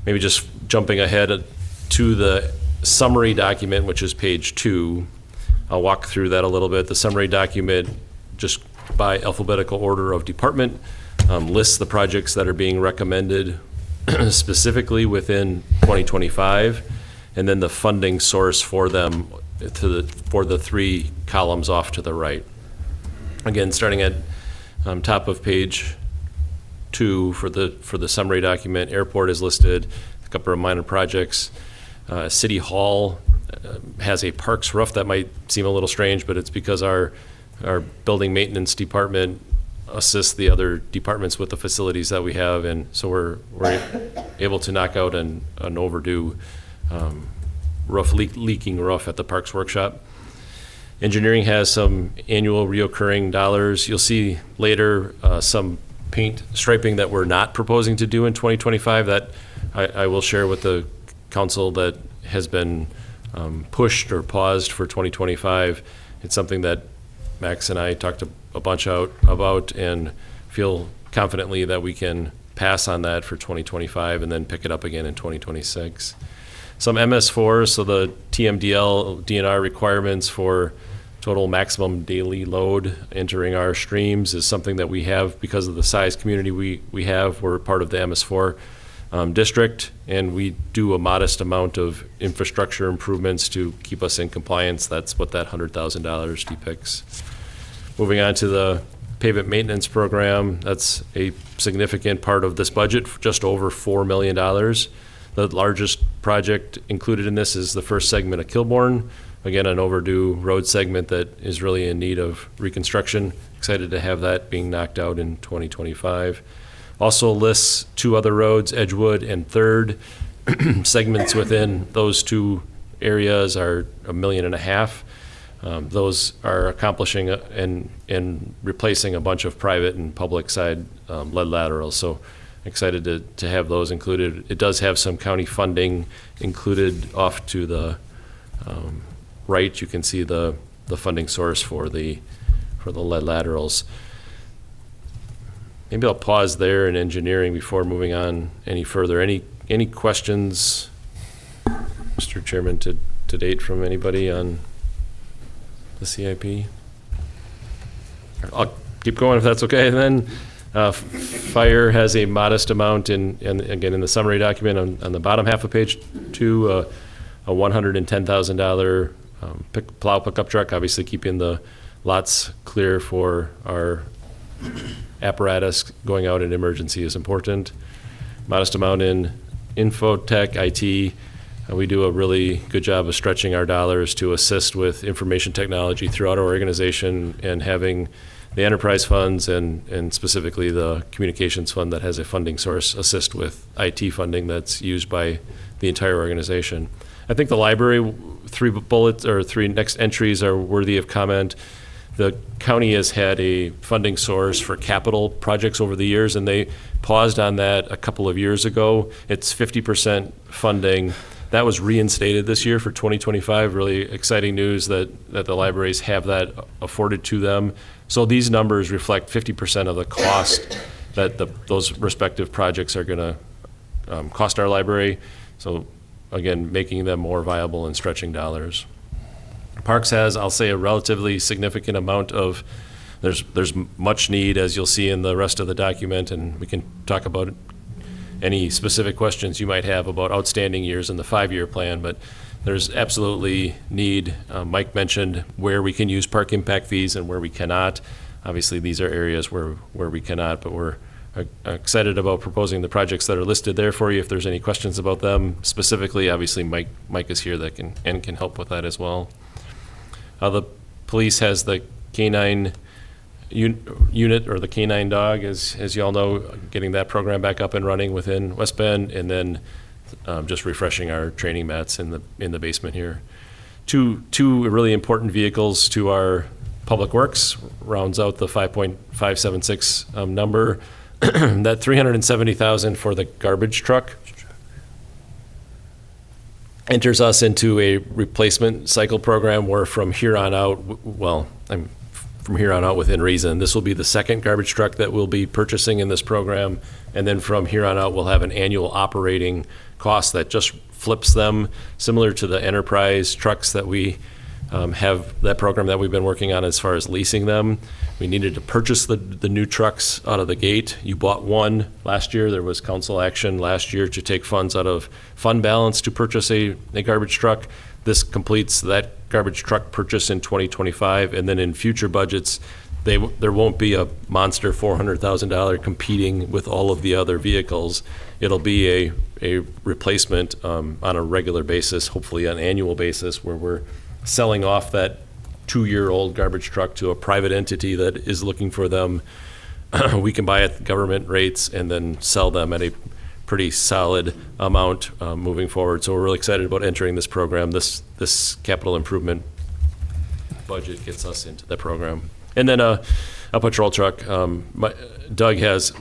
maybe just jumping ahead to the summary document, which is page 2, I'll walk through that a little bit. The summary document, just by alphabetical order of department, lists the projects that are being recommended specifically within 2025, and then the funding source for them for the 3 columns off to the right. Again, starting at top of page 2 for the summary document, airport is listed, a couple of minor projects. City Hall has a parks roof. That might seem a little strange, but it's because our building maintenance department assist the other departments with the facilities that we have, and so we're able to knock out an overdue leaking roof at the Parks Workshop. Engineering has some annual reoccurring dollars. You'll see later some paint striping that we're not proposing to do in 2025 that I will share with the council that has been pushed or paused for 2025. It's something that Max and I talked a bunch about and feel confidently that we can pass on that for 2025 and then pick it up again in 2026. Some MS4s, so the TMDL, DNR requirements for total maximum daily load entering our streams is something that we have because of the size community we have. We're part of the MS4 district, and we do a modest amount of infrastructure improvements to keep us in compliance. That's what that $100,000 depicts. Moving on to the pavement maintenance program, that's a significant part of this budget, just over $4 million. The largest project included in this is the first segment of Kilbourne. Again, an overdue road segment that is really in need of reconstruction. Excited to have that being knocked out in 2025. Also lists 2 other roads, Edgewood and 3rd. Segments within those 2 areas are $1.5 million. Those are accomplishing and replacing a bunch of private and public side lead laterals. So excited to have those included. It does have some county funding included off to the right. You can see the funding source for the lead laterals. Maybe I'll pause there in engineering before moving on any further. Any questions, Mr. Chairman, to date from anybody on the CIP? I'll keep going if that's okay then. Fire has a modest amount again in the summary document on the bottom half of page 2, a $110,000 plow pickup truck, obviously keeping the lots clear for our apparatus going out in emergency is important. Modest amount in infotech, IT, We do a really good job of stretching our dollars to assist with information technology throughout our organization, and having the enterprise funds and specifically the communications fund that has a funding source assist with IT funding that's used by the entire organization. I think the library, 3 bullets or 3 next entries are worthy of comment. The county has had a funding source for capital projects over the years, and they paused on that a couple of years ago. It's 50% funding. That was reinstated this year for 2025. Really exciting news that the libraries have that afforded to them. So these numbers reflect 50% of the cost that those respective projects are going to cost our library. So again, making them more viable and stretching dollars. Parks has, I'll say, a relatively significant amount of, there's much need, as you'll see in the rest of the document, and we can talk about any specific questions you might have about outstanding years in the 5-year plan, but there's absolutely need. Mike mentioned where we can use park impact fees and where we cannot. Obviously, these are areas where we cannot, but we're excited about proposing the projects that are listed there for you. If there's any questions about them specifically, obviously Mike is here that can help with that as well. The police has the K9 unit, or the K9 dog, as you all know, getting that program back up and running within West Bend, and then just refreshing our training mats in the basement here. Two really important vehicles to our public works rounds out the 5.576 number. That $370,000 for the garbage truck enters us into a replacement cycle program where from here on out, from here on out within reason, this will be the second garbage truck that we'll be purchasing in this program. And then from here on out, we'll have an annual operating cost that just flips them, similar to the enterprise trucks that we have, that program that we've been working on as far as leasing them. We needed to purchase the new trucks out of the gate. You bought one last year. There was council action last year to take funds out of fund balance to purchase a garbage truck. This completes that garbage truck purchase in 2025, and then in future budgets, there won't be a monster $400,000 competing with all of the other vehicles. It'll be a replacement on a regular basis, hopefully an annual basis, where we're selling off that 2-year-old garbage truck to a private entity that is looking for them. We can buy at government rates and then sell them at a pretty solid amount moving forward. So we're really excited about entering this program. This capital improvement budget gets us into the program. And then a patrol truck. Doug has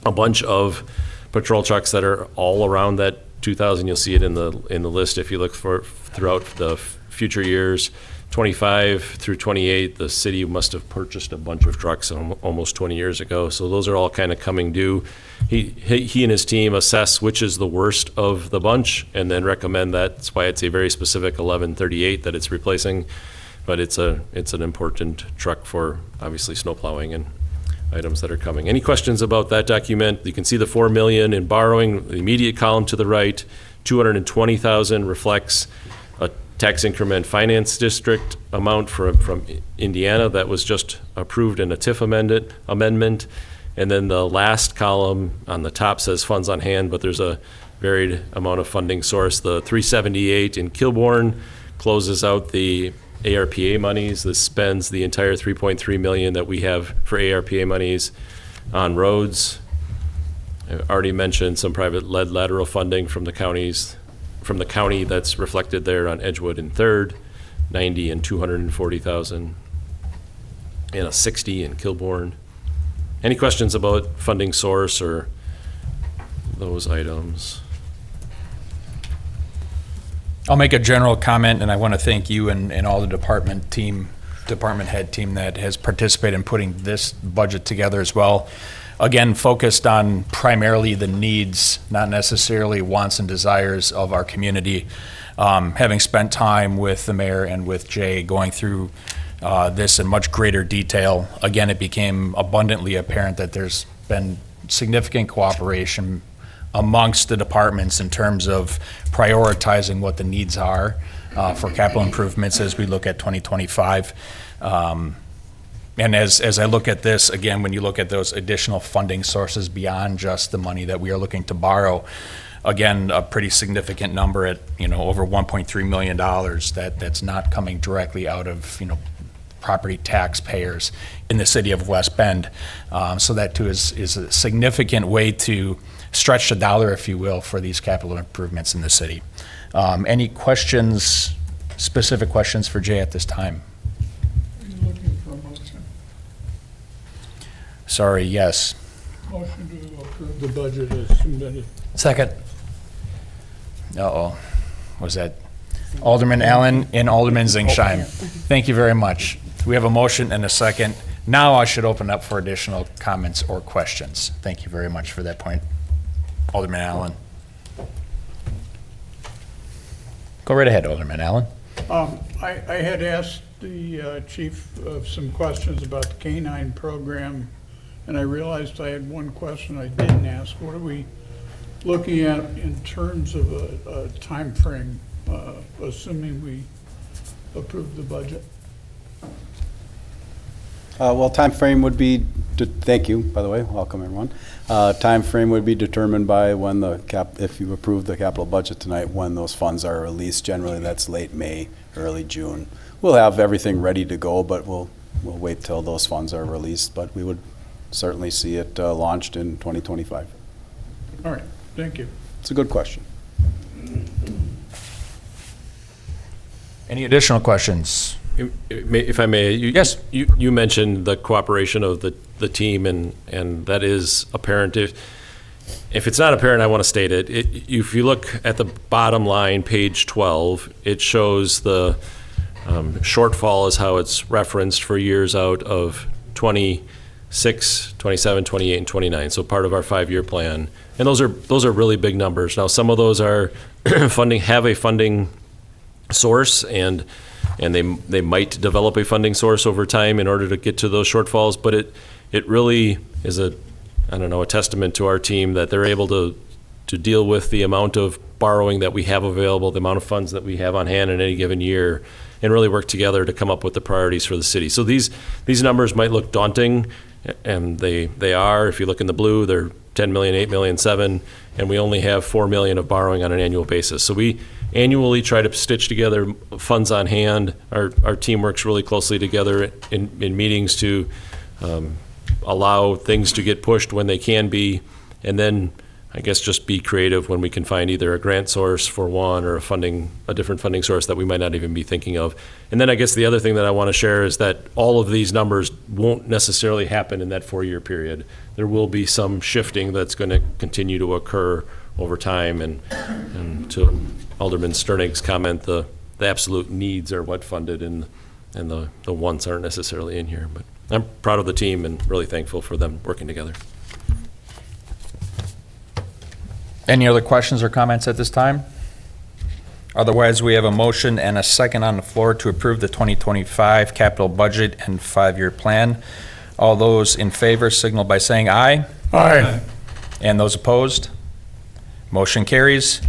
a bunch of patrol trucks that are all around that 2,000. You'll see it in the list if you look for throughout the future years. 25 through 28, the city must have purchased a bunch of trucks almost 20 years ago. So those are all kind of coming due. He and his team assess which is the worst of the bunch and then recommend that. That's why it's a very specific 1138 that it's replacing. But it's an important truck for obviously snow plowing and items that are coming. Any questions about that document? You can see the $4 million in borrowing, the immediate column to the right. $220,000 reflects a tax increment finance district amount from Indiana that was just approved in a TIF amendment. And then the last column on the top says funds on hand, but there's a varied amount of funding source. The 378 in Kilbourne closes out the ARPA monies. This spends the entire $3.3 million that we have for ARPA monies on roads. I already mentioned some private lead lateral funding from the county that's reflected there on Edgewood and 3rd, 90 and 240,000, and a 60 in Kilbourne. Any questions about funding source or those items? I'll make a general comment, and I want to thank you and all the department head team that has participated in putting this budget together as well. Again, focused on primarily the needs, not necessarily wants and desires of our community. Having spent time with the mayor and with Jay going through this in much greater detail, again, it became abundantly apparent that there's been significant cooperation amongst the departments in terms of prioritizing what the needs are for capital improvements as we look at 2025. And as I look at this, again, when you look at those additional funding sources beyond just the money that we are looking to borrow, again, a pretty significant number at, over $1.3 million that's not coming directly out of, property taxpayers in the city of West Bend. So that too is a significant way to stretch the dollar, if you will, for these capital improvements in the city. Any questions, specific questions for Jay at this time? Are you looking for a motion? Sorry, yes. Motion to approve the budget as submitted. Second. Uh-oh. Was that Alderman Allen and Alderman Zingsheim? Thank you very much. We have a motion and a second. Now I should open up for additional comments or questions. Thank you very much for that point. Alderman Allen. Go right ahead, Alderman Allen. I had asked the chief of some questions about the canine program, and I realized I had one question I didn't ask. What are we looking at in terms of a timeframe, assuming we approve the budget? Well, timeframe would be, thank you, by the way, welcome everyone. Timeframe would be determined by when if you approve the capital budget tonight, when those funds are released. Generally, that's late May, early June. We'll have everything ready to go, but we'll wait till those funds are released. But we would certainly see it launched in 2025. All right, thank you. It's a good question. Any additional questions? If I may, Yes. you mentioned the cooperation of the team, and that is apparent. If it's not apparent, I want to state it. If you look at the bottom line, page 12, it shows the shortfall is how it's referenced for years out of 26, 27, 28, and 29. So part of our 5-year plan, and those are really big numbers. Now, some of those are have a funding source, and they might develop a funding source over time in order to get to those shortfalls, but it really is a testament to our team that they're able to deal with the amount of borrowing that we have available, the amount of funds that we have on hand in any given year, and really work together to come up with the priorities for the city. So these numbers might look daunting, and they are. If you look in the blue, they're 10 million, 8 million, 7, and we only have 4 million of borrowing on an annual basis. So we annually try to stitch together funds on hand. Our team works really closely together in meetings to allow things to get pushed when they can be, and then I guess just be creative when we can find either a grant source for one or a different funding source that we might not even be thinking of. And then I guess the other thing that I want to share is that all of these numbers won't necessarily happen in that 4-year period. There will be some shifting that's going to continue to occur over time, and to Alderman Sternig's comment, the absolute needs are what funded, and the wants aren't necessarily in here. But I'm proud of the team and really thankful for them working together. Any other questions or comments at this time? Otherwise, we have a motion and a second on the floor to approve the 2025 capital budget and 5-year plan. All those in favor signal by saying aye. Aye. And those opposed? Motion carries.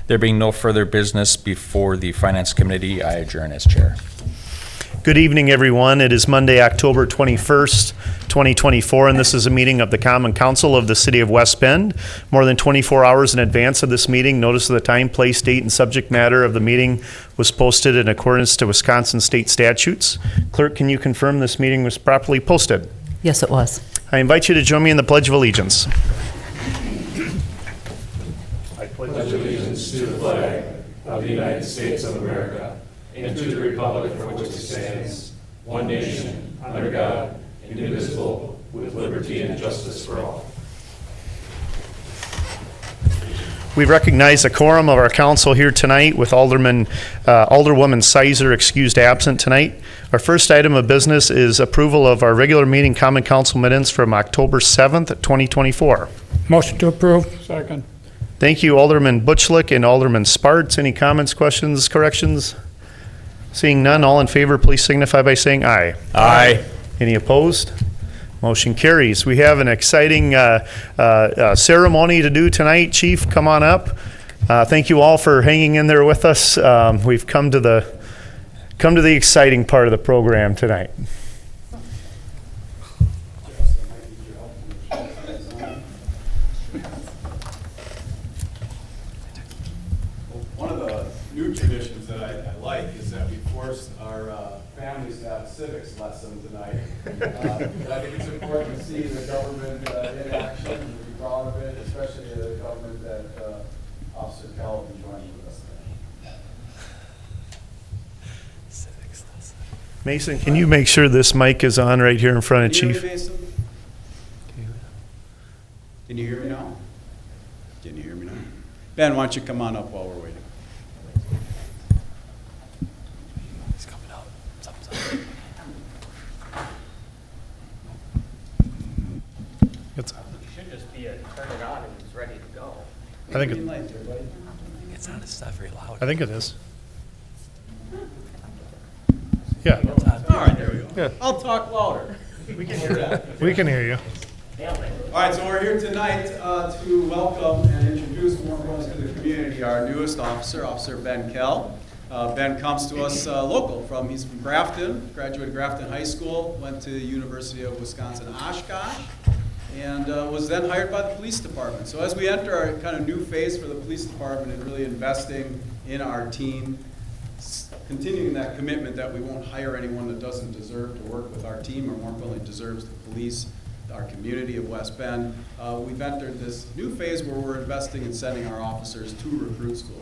There being no further business before the Finance Committee, I adjourn as chair. Good evening, everyone. It is Monday, October 21st, 2024, and this is a meeting of the Common Council of the City of West Bend. More than 24 hours in advance of this meeting, notice of the time, place, date, and subject matter of the meeting was posted in accordance to Wisconsin state statutes. Clerk, can you confirm this meeting was properly posted? Yes, it was. I invite you to join me in the Pledge of Allegiance. Pledge allegiance to the flag of the United States of America and to the republic for which it stands, one nation, under God, indivisible, with liberty and justice for all. We recognize a quorum of our council here tonight with Alderwoman Sizer excused absent tonight. Our first item of business is approval of our regular meeting common council minutes from October 7th, 2024. Motion to approve. Second. Thank you, Alderman Butchlick and Alderman Sparts. Any comments, questions, corrections? Seeing none, all in favor, please signify by saying aye. Aye. Any opposed? Motion carries. We have an exciting ceremony to do tonight. Chief, come on up. Thank you all for hanging in there with us. We've come to the exciting part of the program tonight. civics lesson tonight. But I think it's important to see the government in action and to be proud of it, especially the government that Officer Kell will be joining with us today. Mason, can you make sure this mic is on right here in front of Can you hear Chief? me, Mason? Can you hear me now? Can you hear me now? Ben, why don't you come on up while we're waiting? He's coming out. Something's up. It's, It should just be a turn it on and it's ready to go. I think Green it, light there, buddy. It's not, it's not very loud. I think it is. Yeah, All right, there we go. Yeah. I'll talk louder. we can hear you. All right, so we're here tonight to welcome and introduce more members to the community, our newest officer, Officer Ben Kell. Ben comes to us local he's from Grafton, graduated Grafton High School, went to the University of Wisconsin-Oshkosh, and was then hired by the police department. So as we enter our kind of new phase for the police department and really investing in our team, continuing that commitment that we won't hire anyone that doesn't deserve to work with our team or more importantly deserves to police our community of West Bend, we've entered this new phase where we're investing in sending our officers to recruit school.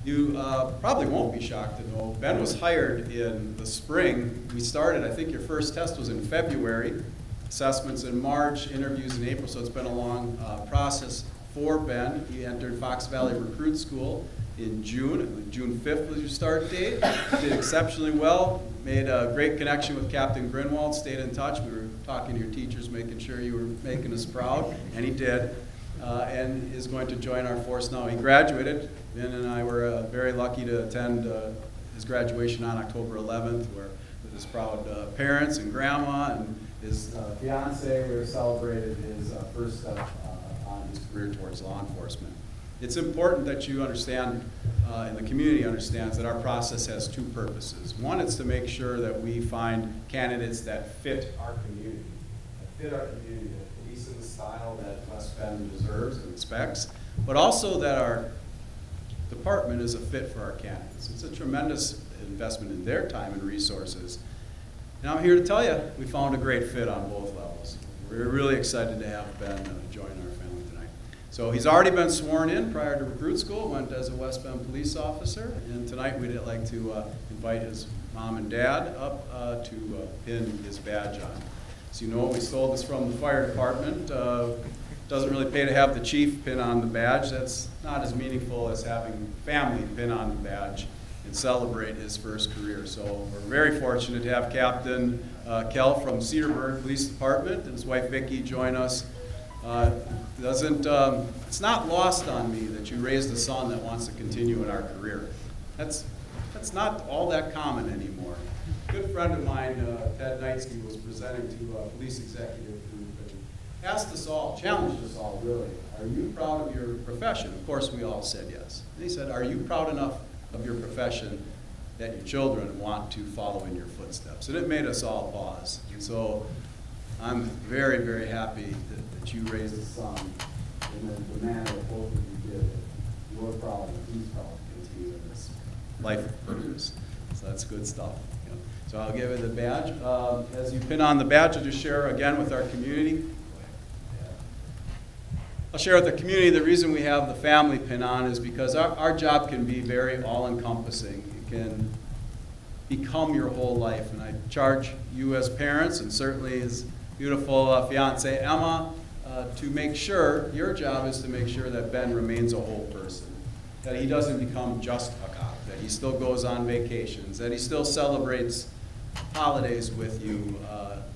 You probably won't be shocked to know Ben was hired in the spring. We started, I think your first test was in February, assessments in March, interviews in April, so it's been a long process for Ben. He entered Fox Valley Recruit School in June. June 5th was your start date. Did exceptionally well. Made a great connection with Captain Grinwald. Stayed in touch. We were talking to your teachers, making sure you were making us proud, and he did. And is going to join our force now. He graduated. Ben and I were very lucky to attend his graduation on October 11th, where with his proud parents and grandma and his fiance, we celebrated his first step on his career towards law enforcement. It's important that you understand, and the community understands, that our process has two purposes. One is to make sure that we find candidates that fit our community, that police in the style that West Bend deserves and expects, but also that our department is a fit for our candidates. It's a tremendous investment in their time and resources. And I'm here to tell you, we found a great fit on both levels. We're really excited to have Ben join our family tonight. So he's already been sworn in prior to recruit school, went as a West Bend police officer, and tonight we'd like to invite his mom and dad up to pin his badge on. As you know, we stole this from the fire department. Doesn't really pay to have the chief pin on the badge. That's not as meaningful as having family pin on the badge and celebrate his first career. So we're very fortunate to have Captain Kell from Cedarburg Police Department and his wife Vicki join us. It's not lost on me that you raised a son that wants to continue in our career. That's not all that common anymore. A good friend of mine, Ted Knightsky, was presenting to a police executive group and asked us all, challenged us all really, are you proud of your profession? Of course we all said yes. And he said, are you proud enough of your profession that your children want to follow in your footsteps? And it made us all pause. And so I'm very, very happy that you raised a son in the manner that both of you did. You're proud and he's proud to continue in this life of purpose. So that's good stuff. You know. So I'll give you the badge. As you pin on the badge, I'll just share again with our community. I'll share with the community the reason we have the family pin on is because our job can be very all-encompassing. It can become your whole life. And I charge you as parents and certainly his beautiful fiance Emma to make sure, your job is to make sure that Ben remains a whole person, that he doesn't become just a cop, that he still goes on vacations, that he still celebrates holidays with you,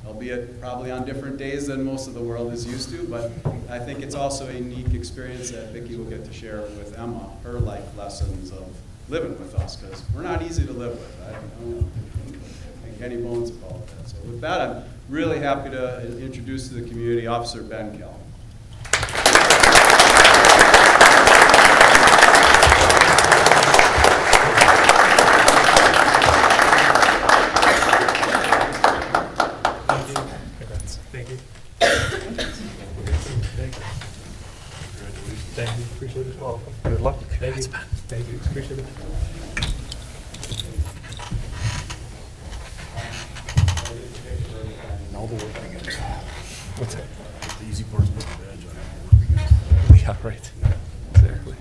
albeit probably on different days than most of the world is used to, but I think it's also a unique experience that Vicki will get to share with Emma, her life lessons of living with us, because we're not easy to live with. I don't think any bones about that. So with that, I'm really happy to introduce to the community Officer Ben Kell. Thank you. Thank you. Appreciate it. Welcome. Good luck. Thank you. Thank you. Appreciate it. Yeah, right. Exactly.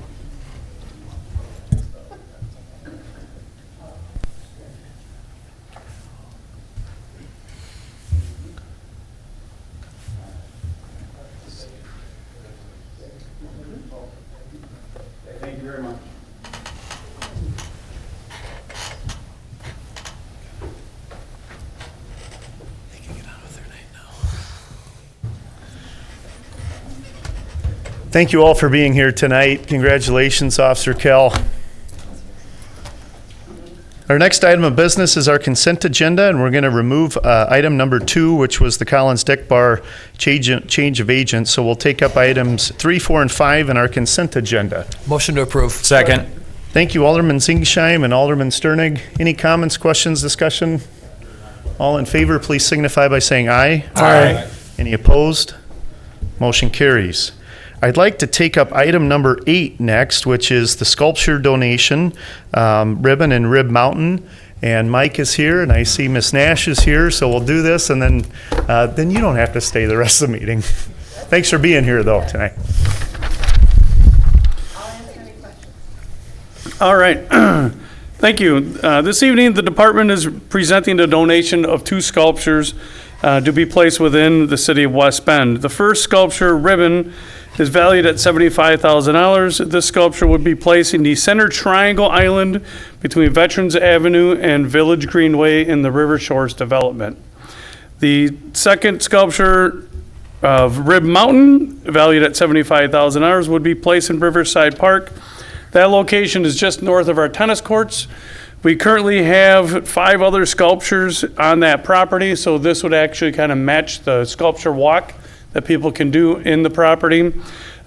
Thank you very much. Thank you all for being here tonight. Congratulations, Officer Kell. Our next item of business is our consent agenda, and we're going to remove item number 2, which was the Collins Deck Bar change of agent. So we'll take up items 3, 4, and 5 in our consent agenda. Motion to approve. Second. Thank you, Alderman Zingsheim and Alderman Sternig. Any comments, questions, discussion? All in favor, please signify by saying aye. Aye. Any opposed? Motion carries. I'd like to take up item number 8 next, which is the sculpture donation, Ribbon and Rib Mountain. And Mike is here, and I see Miss Nash is here, so we'll do this, and then you don't have to stay the rest of the meeting. Thanks for being here, though, tonight. All right. Thank you. This evening, the department is presenting a donation of 2 sculptures to be placed within the city of West Bend. The first sculpture, Ribbon, is valued at $75,000. This sculpture would be placed in the center triangle island between Veterans Avenue and Village Greenway in the River Shores development. The second sculpture of Rib Mountain, valued at $75,000, would be placed in Riverside Park. That location is just north of our tennis courts. We currently have 5 other sculptures on that property, so this would actually kind of match the sculpture walk that people can do in the property.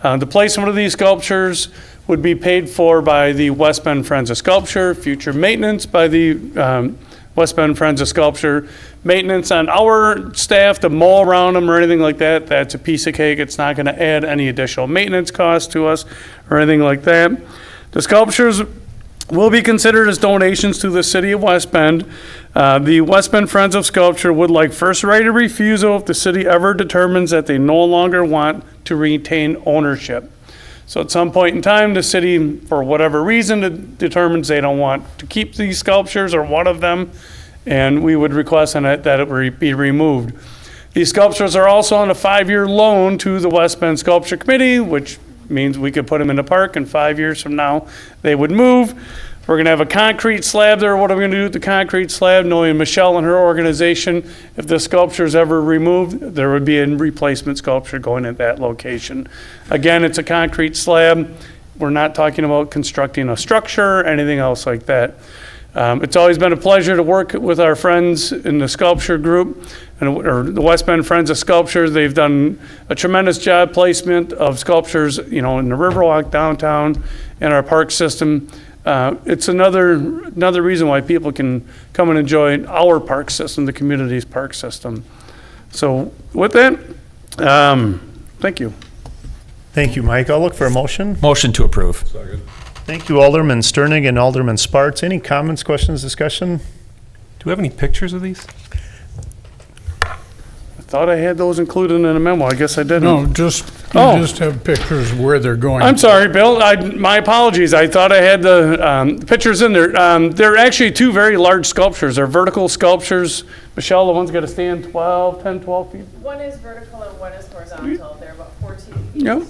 The placement of these sculptures would be paid for by the West Bend Friends of Sculpture, future maintenance by the West Bend Friends of Sculpture, maintenance on our staff to mow around them or anything like that. That's a piece of cake. It's not going to add any additional maintenance costs to us or anything like that. The sculptures will be considered as donations to the city of West Bend. The West Bend Friends of Sculpture would like first right of refusal if the city ever determines that they no longer want to retain ownership. So at some point in time, the city, for whatever reason, determines they don't want to keep these sculptures or one of them, and we would request on it that it be removed. These sculptures are also on a 5-year loan to the West Bend Sculpture Committee, which means we could put them in the park, and 5 years from now, they would move. We're going to have a concrete slab there. What are we going to do with the concrete slab? Knowing Michelle and her organization, if the sculpture is ever removed, there would be a replacement sculpture going at that location. Again, it's a concrete slab. We're not talking about constructing a structure or anything else like that. It's always been a pleasure to work with our friends in the sculpture group, or the West Bend Friends of Sculpture. They've done a tremendous job placement of sculptures, in the Riverwalk downtown and our park system. It's another reason why people can come and enjoy our park system, the community's park system. So with that, thank you. Thank you, Mike. I'll look for a motion. Motion to approve. Thank you, Alderman Sternig and Alderman Sparts. Any comments, questions, discussion? Do we have any pictures of these? I thought I had those included in a memo. I guess I didn't. No, you just have pictures of where they're going. I'm sorry, Bill. My apologies. I thought I had the pictures in there. They're actually 2 very large sculptures. They're vertical sculptures. Michelle, the one's got to stand 10, 12 feet. One is vertical and one is horizontal. They're about 14 feet Yep.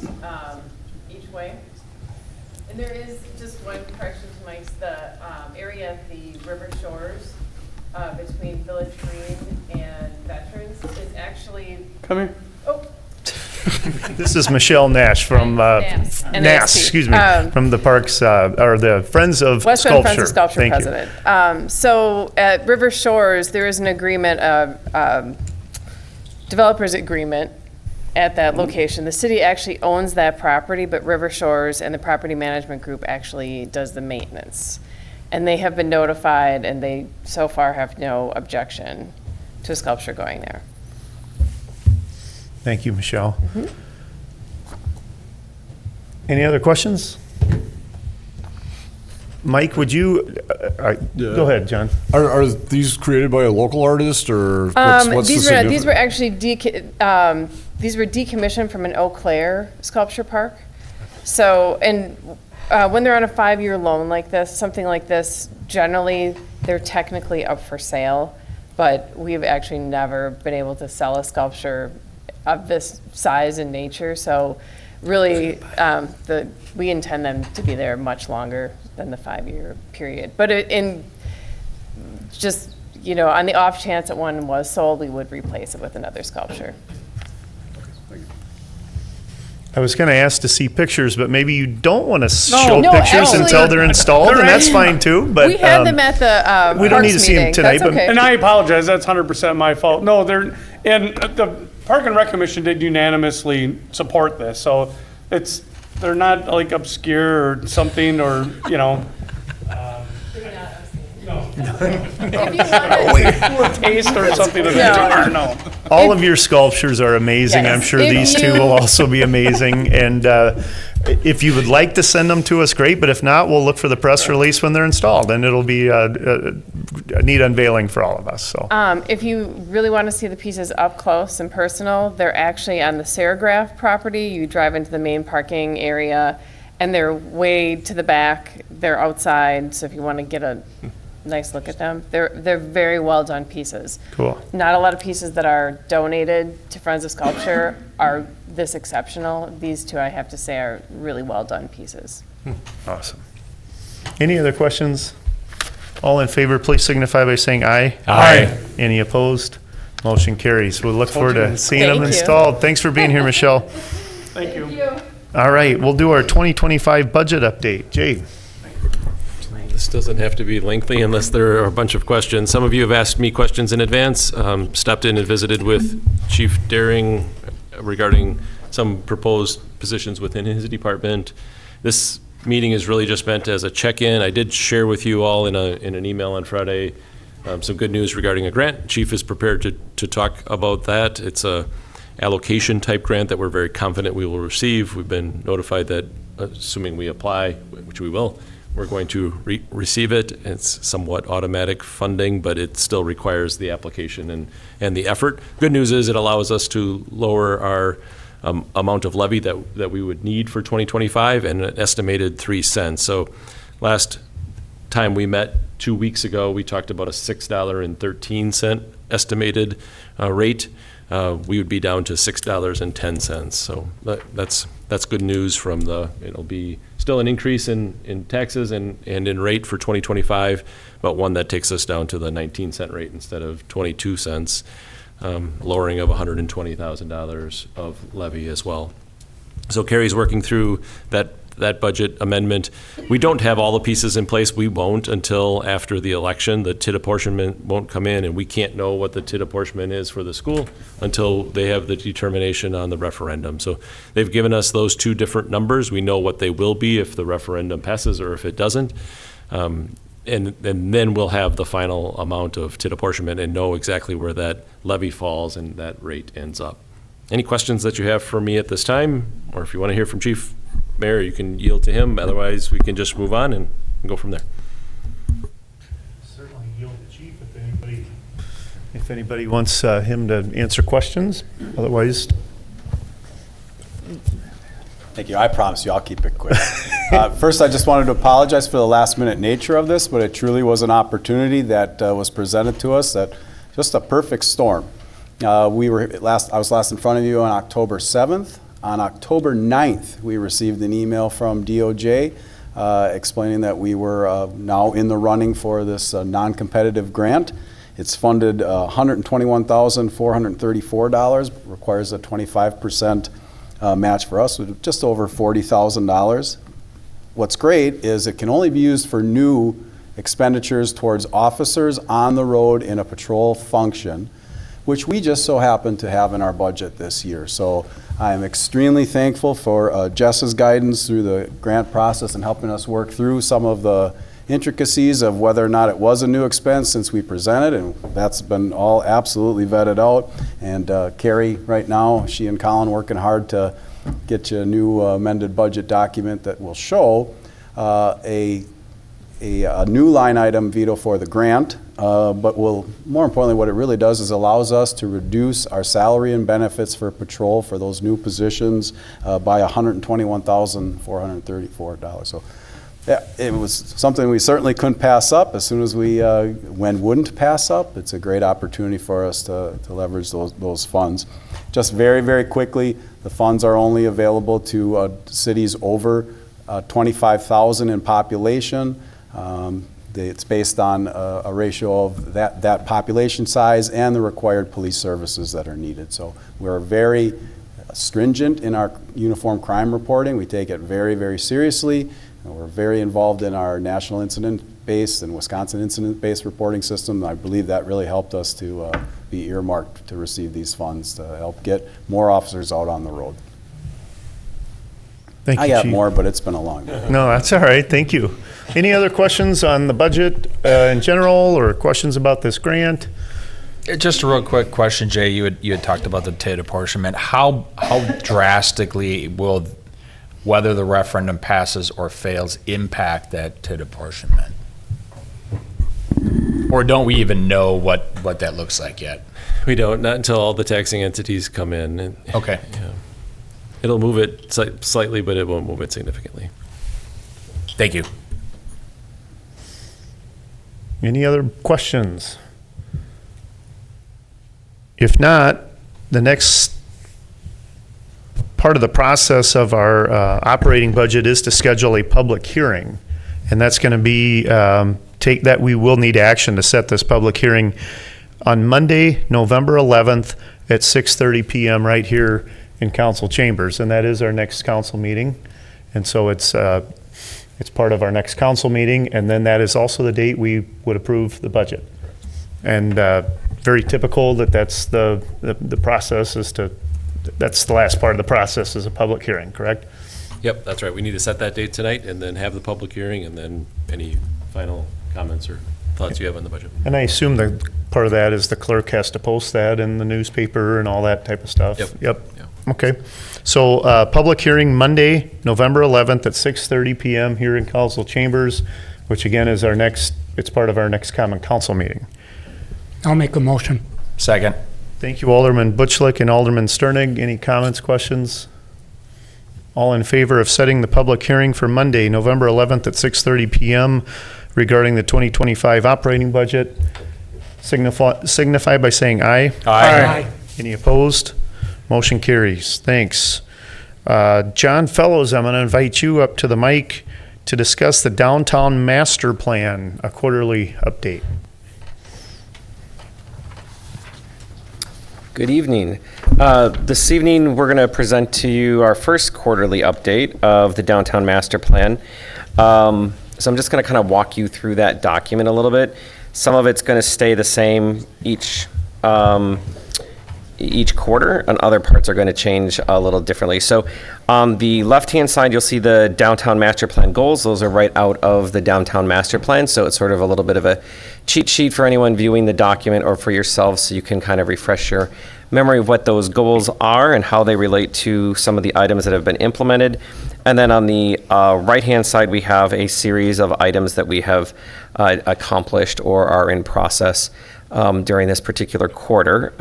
Each way. And there is just one correction to Mike's. The area at the River Shores between Village Green and Veterans is actually... Come here. Oh. This is Michelle Nash from NAS, from the parks or the Friends of West Sculpture. Bend Friends of Sculpture Thank president. So at River Shores, there is an agreement, developers agreement at that location. The city actually owns that property, but River Shores and the property management group actually does the maintenance. And they have been notified, and they so far have no objection to a sculpture going there. Thank you, Michelle. Any other questions? Mike, would you, go ahead, John. Are these created by a local artist, or what's the These significance? were actually these were decommissioned from an Eau Claire sculpture park. So, and when they're on a 5-year loan like this, something like this, generally they're technically up for sale, but we've actually never been able to sell a sculpture of this size and nature. So, really, we intend them to be there much longer than the 5-year period. But on the off chance that one was sold, we would replace it with another sculpture. I was going to ask to see pictures, but maybe you don't want to show No, pictures actually- until they're installed, and that's fine too. But We had them at the we don't need Parks to see them meeting. tonight, That's but- okay. And I apologize, that's 100% my fault. No, and the Park and Rec Commission did unanimously support this, so they're not like obscure or something, or, poor taste or something of that nature, no. all of your sculptures are amazing. Yes. I'm sure If these two you- will also be amazing. And if you would like to send them to us, great. But if not, we'll look for the press release when they're installed, and it'll be a neat unveiling for all of us. So. If you really want to see the pieces up close and personal, they're actually on the Serigraph property. You drive into the main parking area, and they're way to the back. They're outside, so if you want to get a nice look at them, they're very well done pieces. Cool. Not a lot of pieces that are donated to Friends of Sculpture are this exceptional. These two, I have to say, are really well done pieces. Awesome. Any other questions? All in favor, please signify by saying aye. Aye. Any opposed? Motion carries. We'll look forward to seeing them Thank you. installed. Thanks for being here, Michelle. Thank you. All right, we'll do our 2025 budget update. Jay. This doesn't have to be lengthy unless there are a bunch of questions. Some of you have asked me questions in advance. Stopped in and visited with Chief Daring regarding some proposed positions within his department. This meeting is really just meant as a check-in. I did share with you all in an email on Friday some good news regarding a grant. Chief is prepared to talk about that. It's a allocation type grant that we're very confident we will receive. We've been notified that, assuming we apply, which we will, we're going to receive it. It's somewhat automatic funding, but it still requires the application and the effort. Good news is it allows us to lower our amount of levy that we would need for 2025, and an estimated 3 cents. So last time we met 2 weeks ago, we talked about a $6.13 estimated rate. We would be down to $6.10. So that's good news from it'll be still an increase in taxes and in rate for 2025, but one that takes us down to the 19-cent rate instead of 22 cents, lowering of $120,000 of levy as well. So Carrie's working through that budget amendment. We don't have all the pieces in place. We won't until after the election. The TID apportionment won't come in, and we can't know what the TID apportionment is for the school until they have the determination on the referendum. So they've given us those two different numbers. We know what they will be if the referendum passes or if it doesn't. And then we'll have the final amount of TID apportionment and know exactly where that levy falls and that rate ends up. Any questions that you have for me at this time? Or if you want to hear from Chief Mayor, you can yield to him. Otherwise, we can just move on and go from there. Certainly yield to Chief if anybody wants him to answer questions. Otherwise, Thank you. I promise you, I'll keep it quick. First, I just wanted to apologize for the last-minute nature of this, but it truly was an opportunity that was presented to us, that just a perfect storm. I was last in front of you on October 7th. On October 9th, we received an email from DOJ explaining that we were now in the running for this non-competitive grant. It's funded $121,434, requires a 25% match for us, with just over $40,000. What's great is it can only be used for new expenditures towards officers on the road in a patrol function, which we just so happen to have in our budget this year. So I am extremely thankful for Jess's guidance through the grant process and helping us work through some of the intricacies of whether or not it was a new expense since we presented, and that's been all absolutely vetted out. And Carrie, right now, she and Collin working hard to get you a new amended budget document that will show a a new line item veto for the grant, but more importantly, what it really does is allows us to reduce our salary and benefits for patrol for those new positions by $121,434. So yeah, it was something we certainly couldn't pass up. As soon as we wouldn't pass up, it's a great opportunity for us to leverage those funds. Just very, very quickly, the funds are only available to cities over 25,000 in population. It's based on a ratio of that population size and the required police services that are needed. So we're very stringent in our uniform crime reporting. We take it very, very seriously. We're very involved in our national incident-based and Wisconsin incident-based reporting system. I believe that really helped us to be earmarked to receive these funds to help get more officers out on the road. Thank you, I got Chief. more, but it's been a long day. No, that's all right. Thank you. Any other questions on the budget in general, or questions about this grant? Just a real quick question, Jay. You had talked about the TID apportionment. How drastically will whether the referendum passes or fails impact that TID apportionment? Or don't we even know what that looks like yet? We don't, not until all the taxing entities come in. And, Okay. yeah. It'll move it slightly, but it won't move it significantly. Thank you. Any other questions? If not, the next part of the process of our operating budget is to schedule a public hearing. And that's going to be, we will need action to set this public hearing on Monday, November 11th at 6:30 p.m. right here in council chambers. And that is our next council meeting. And so it's part of our next council meeting. And then that is also the date we would approve the budget. And very typical that's the process that's the last part of the process is a public hearing, correct? Yep, that's right. We need to set that date tonight and then have the public hearing and then any final comments or thoughts you have on the budget. And I assume the part of that is the clerk has to post that in the newspaper and all that type of stuff? Yep. Yep. Yeah. Okay. So public hearing Monday, November 11th at 6:30 p.m. here in council chambers, which again is it's part of our next common council meeting. I'll make a motion. Second. Thank you, Alderman Butchlick and Alderman Sternig. Any comments, questions? All in favor of setting the public hearing for Monday, November 11th at 6:30 p.m. regarding the 2025 operating budget, signify by saying aye. Aye. Any opposed? Motion carries. Thanks. John Fellows, I'm going to invite you up to the mic to discuss the downtown master plan, a quarterly update. Good evening. This evening, we're going to present to you our first quarterly update of the Downtown Master Plan. So I'm just going to kind of walk you through that document a little bit. Some of it's going to stay the same each quarter, and other parts are going to change a little differently. So on the left-hand side, you'll see the Downtown Master Plan goals. Those are right out of the Downtown Master Plan, so it's sort of a little bit of a cheat sheet for anyone viewing the document or for yourself, so you can kind of refresh your memory of what those goals are and how they relate to some of the items that have been implemented. And then on the right-hand side, we have a series of items that we have accomplished or are in process during this particular quarter.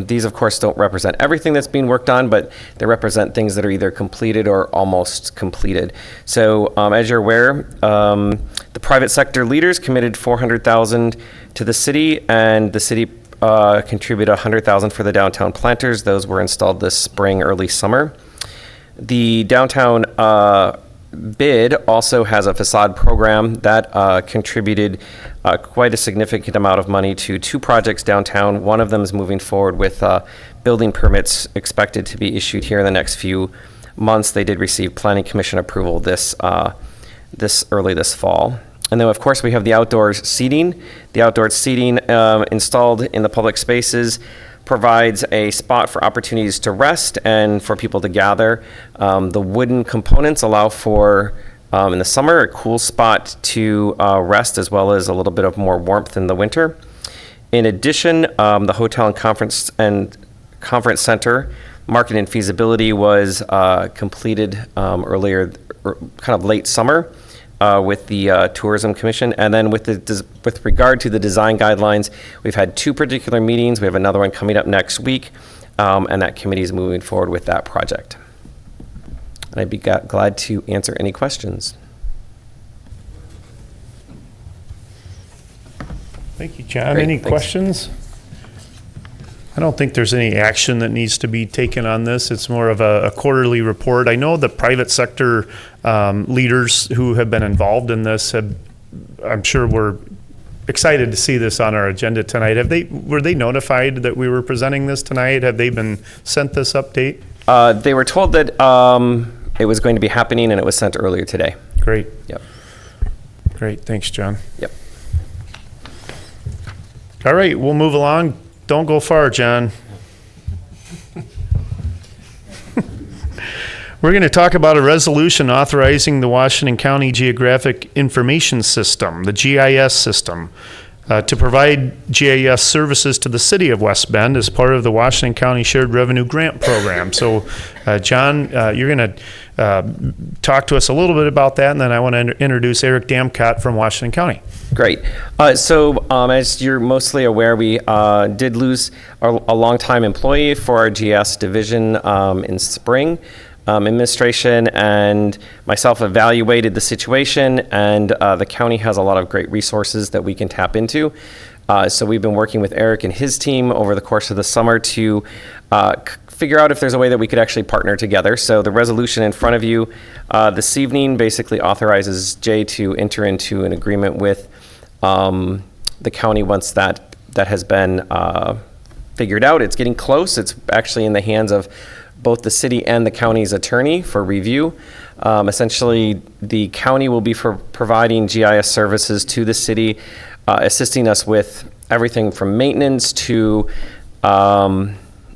These, of course, don't represent everything that's being worked on, but they represent things that are either completed or almost completed. So as you're aware, the private sector leaders committed $400,000 to the city, and the city contributed $100,000 for the downtown planters. Those were installed this spring, early summer. The downtown bid also has a facade program that contributed quite a significant amount of money to two projects downtown. One of them is moving forward with building permits expected to be issued here in the next few months. They did receive Planning Commission approval this early this fall. And then, of course, we have the outdoor seating. The outdoor seating installed in the public spaces provides a spot for opportunities to rest and for people to gather. The wooden components allow for, in the summer, a cool spot to rest, as well as a little bit of more warmth in the winter. In addition, the hotel and conference center market and feasibility was completed earlier, kind of late summer. with the Tourism Commission. And then with regard to the design guidelines, we've had 2 particular meetings. We have another one coming up next week, and that committee is moving forward with that project. And I'd be glad to answer any questions. Thank you, John. Great, Any thanks. questions? I don't think there's any action that needs to be taken on this. It's more of a quarterly report. I know the private sector leaders who have been involved in this I'm sure were excited to see this on our agenda tonight. Were they notified that we were presenting this tonight? Have they been sent this update? They were told that it was going to be happening, and it was sent earlier today. Great. Yep. Great. Thanks, John. Yep. All right, we'll move along. Don't go far, John. We're going to talk about a resolution authorizing the Washington County Geographic Information System, the GIS system, to provide GIS services to the city of West Bend as part of the Washington County Shared Revenue Grant Program. So, John, you're going to talk to us a little bit about that, and then I want to introduce Eric Damcott from Washington County. Great. So as you're mostly aware, we did lose a longtime employee for our GS division in spring. Administration and myself evaluated the situation, and the county has a lot of great resources that we can tap into. So we've been working with Eric and his team over the course of the summer to figure out if there's a way that we could actually partner together. So the resolution in front of you this evening basically authorizes Jay to enter into an agreement with the county once that has been figured out. It's getting close. It's actually in the hands of both the city and the county's attorney for review. Essentially, the county will be providing GIS services to the city, assisting us with everything from maintenance to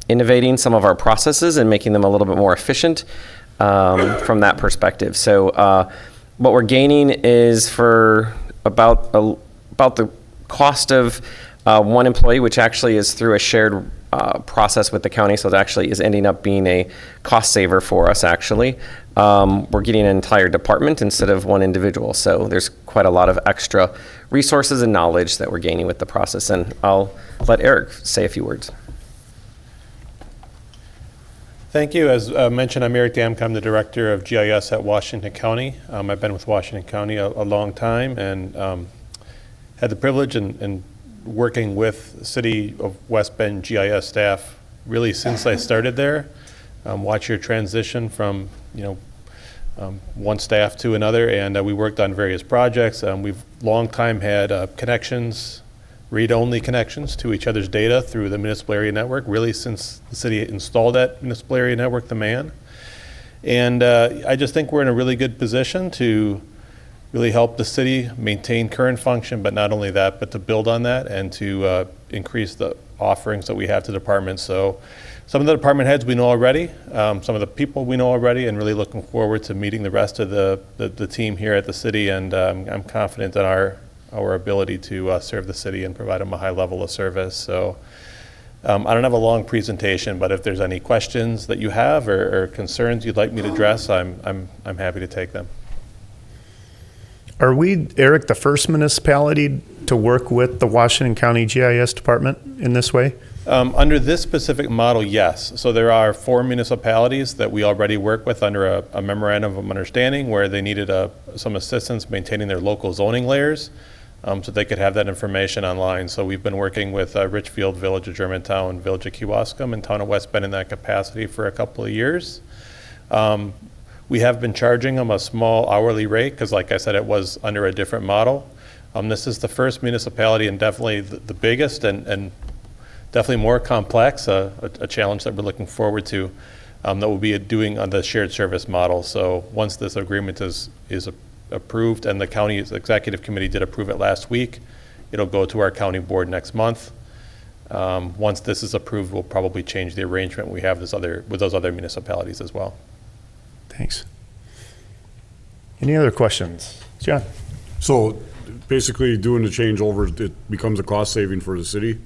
innovating some of our processes and making them a little bit more efficient from that perspective. So what we're gaining is for about the cost of one employee, which actually is through a shared process with the county, so it actually is ending up being a cost saver for us, actually. We're getting an entire department instead of one individual, so there's quite a lot of extra resources and knowledge that we're gaining with the process, and I'll let Eric say a few words. Thank you. As mentioned, I'm Eric Damcott. I'm the Director of GIS at Washington County. I've been with Washington County a long time, and had the privilege and working with the City of West Bend GIS staff really since I started there. Watch your transition from one staff to another, and we worked on various projects. We've long time had connections, read-only connections to each other's data through the municipal area network, really since the city installed that municipal area network, the MAN. And I just think we're in a really good position to really help the city maintain current function, but not only that, but to build on that and to increase the offerings that we have to departments. So some of the department heads we know already, some of the people we know already, and really looking forward to meeting the rest of the team here at the city. And I'm confident in our ability to serve the city and provide them a high level of service. So I don't have a long presentation, but if there's any questions that you have or concerns you'd like me to address, I'm happy to take them. Are we, Eric, the first municipality to work with the Washington County GIS department in this way? Under this specific model, yes. So there are 4 municipalities that we already work with under a memorandum of understanding where they needed some assistance maintaining their local zoning layers so they could have that information online. So we've been working with Richfield, Village of Germantown, Village of Kewaskum, and Town of West Bend in that capacity for a couple of years. We have been charging them a small hourly rate because, like I said, it was under a different model. This is the first municipality and definitely the biggest and definitely more complex, a challenge that we're looking forward to that we'll be doing on the shared service model. So once this agreement is approved, and the county's executive committee did approve it last week, it'll go to our county board next month. Once this is approved, we'll probably change the arrangement we have with those other municipalities as well. Thanks. Any other questions? John? So basically doing the changeover, it becomes a cost saving for the city,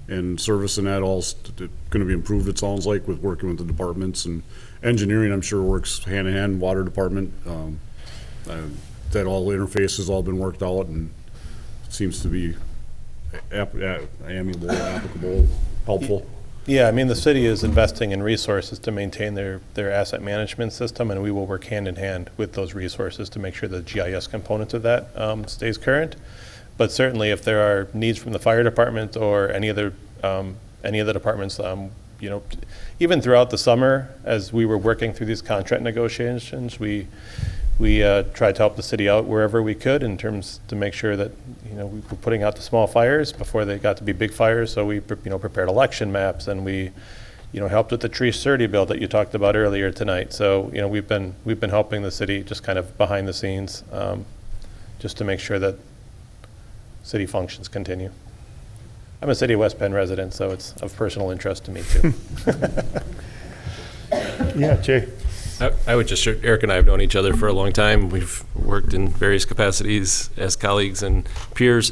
and service and that all going to be improved, it sounds like, with working with the departments, and engineering I'm sure works hand in hand, water department. that all interfaces all been worked out and seems to be amiable, applicable, helpful. Yeah, I mean, the city is investing in resources to maintain their asset management system, and we will work hand in hand with those resources to make sure the GIS component of that stays current. But certainly, if there are needs from the fire department or any of the departments, you know, even throughout the summer, as we were working through these contract negotiations, we tried to help the city out wherever we could in terms to make sure that, you know, we were putting out the small fires before they got to be big fires. So we, you know, prepared election maps, and we, you know, helped with the tree surety bill that you talked about earlier tonight. So, you know, we've been helping the city just kind of behind the scenes, just to make sure that city functions continue. I'm a City of West Bend resident, so it's of personal interest to me too. Yeah, Jay. I would just share, Eric and I have known each other for a long time. We've worked in various capacities as colleagues and peers.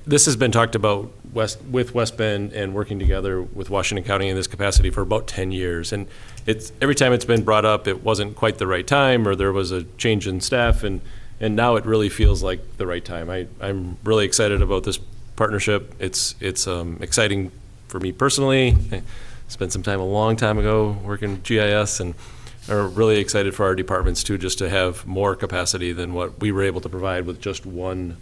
This has been talked about with West Bend and working together with Washington County in this capacity for about 10 years. And every time it's been brought up, it wasn't quite the right time, or there was a change in staff, and now it really feels like the right time. I'm really excited about this partnership. It's exciting for me personally. I spent some time a long time ago working GIS, and are really excited for our departments too, just to have more capacity than what we were able to provide with just one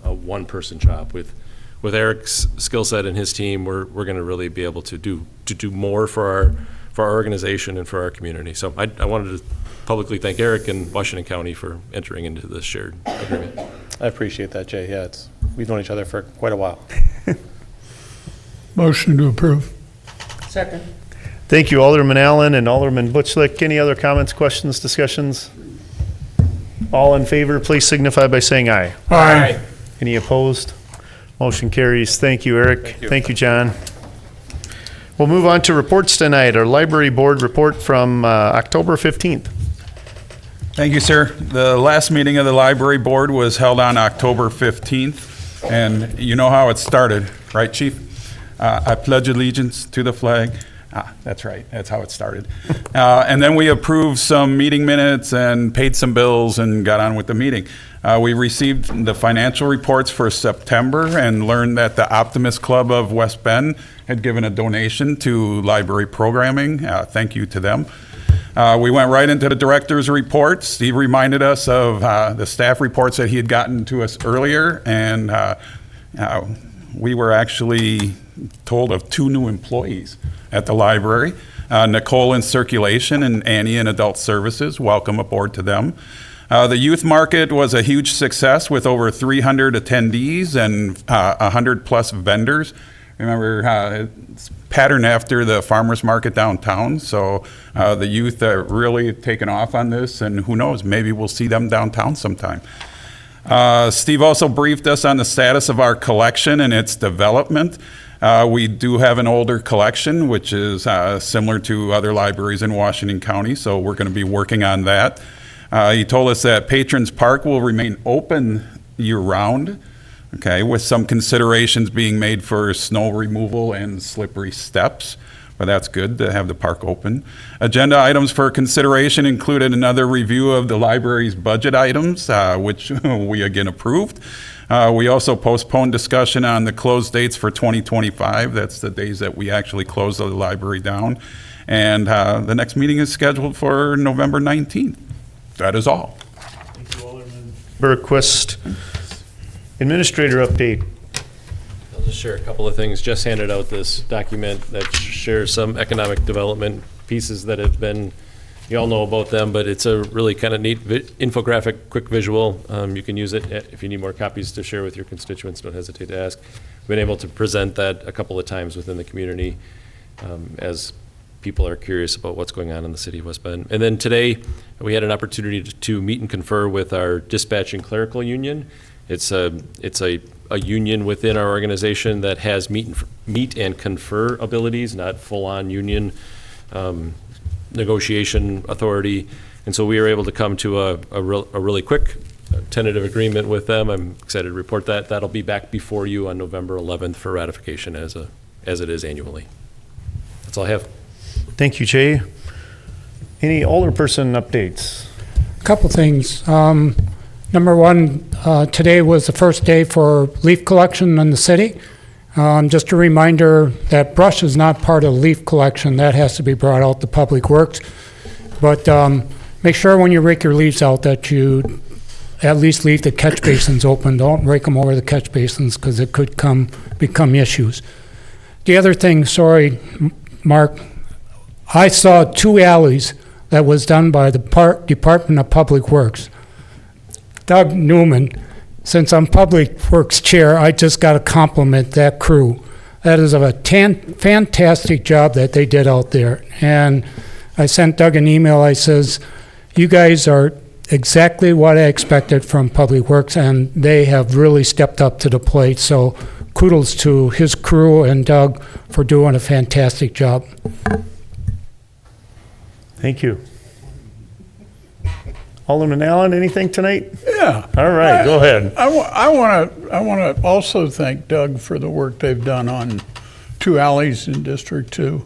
person shop. With Eric's skill set and his team, we're going to really be able to do more for our organization and for our community. So I wanted to publicly thank Eric and Washington County for entering into this shared agreement. I appreciate that, Jay. Yeah, we've known each other for quite a while. Motion to approve. Second. Thank you, Alderman Allen and Alderman Butchlick. Any other comments, questions, discussions? All in favor, please signify by saying aye. Aye. Any opposed? Motion carries. Thank you, Eric. Thank you, John. We'll move on to reports tonight. Our library board report from October 15th. Thank you, sir. The last meeting of the library board was held on October 15th, and you know how it started, right, Chief? I pledge allegiance to the flag. That's right. That's how it started. And then we approved some meeting minutes and paid some bills and got on with the meeting. We received the financial reports for September and learned that the Optimist Club of West Bend had given a donation to library programming. Thank you to them. We went right into the director's reports. Steve reminded us of the staff reports that he had gotten to us earlier, and we were actually told of 2 new employees at the library, Nicole in circulation and Annie in adult services. Welcome aboard to them. The youth market was a huge success with over 300 attendees and 100 plus vendors. Remember, it's patterned after the farmers market downtown, so the youth are really taken off on this, and who knows, maybe we'll see them downtown sometime. Steve also briefed us on the status of our collection and its development. We do have an older collection, which is similar to other libraries in Washington County, so we're going to be working on that. He told us that Patrons Park will remain open year-round, okay, with some considerations being made for snow removal and slippery steps, but that's good to have the park open. Agenda items for consideration included another review of the library's budget items, which we again approved. We also postponed discussion on the close dates for 2025. That's the days that we actually close the library down. And the next meeting is scheduled for November 19th. That is all. Thank you, Alderman Berquist. Administrator update. I'll just share a couple of things. Just handed out this document that shares some economic development pieces that have been, you all know about them, but it's a really kind of neat infographic, quick visual. You can use it if you need more copies to share with your constituents. Don't hesitate to ask. We've been able to present that a couple of times within the community as people are curious about what's going on in the city of West Bend. And then today, we had an opportunity to meet and confer with our dispatch and clerical union. It's a union within our organization that has meet and confer abilities, not full-on union negotiation authority. And so we were able to come to a really quick tentative agreement with them. I'm excited to report that. That'll be back before you on November 11th for ratification as it is annually. That's all I have. Thank you, Jay. Any alderperson updates? A couple things. Number one, today was the first day for leaf collection in the city. Just a reminder that brush is not part of leaf collection. That has to be brought out to Public Works. But make sure when you rake your leaves out that you at least leave the catch basins open. Don't rake them over the catch basins because it could become issues. The other thing, sorry, Mark, I saw 2 alleys that was done by the Department of Public Works. Doug Newman, since I'm Public Works Chair, I just got to compliment that crew. That is a fantastic job that they did out there. And I sent Doug an email. I says, you guys are exactly what I expected from Public Works, and they have really stepped up to the plate. So kudos to his crew and Doug for doing a fantastic job. Thank you. Alderman Allen, anything tonight? Yeah. All right, go ahead. I want to also thank Doug for the work they've done on 2 alleys in District 2.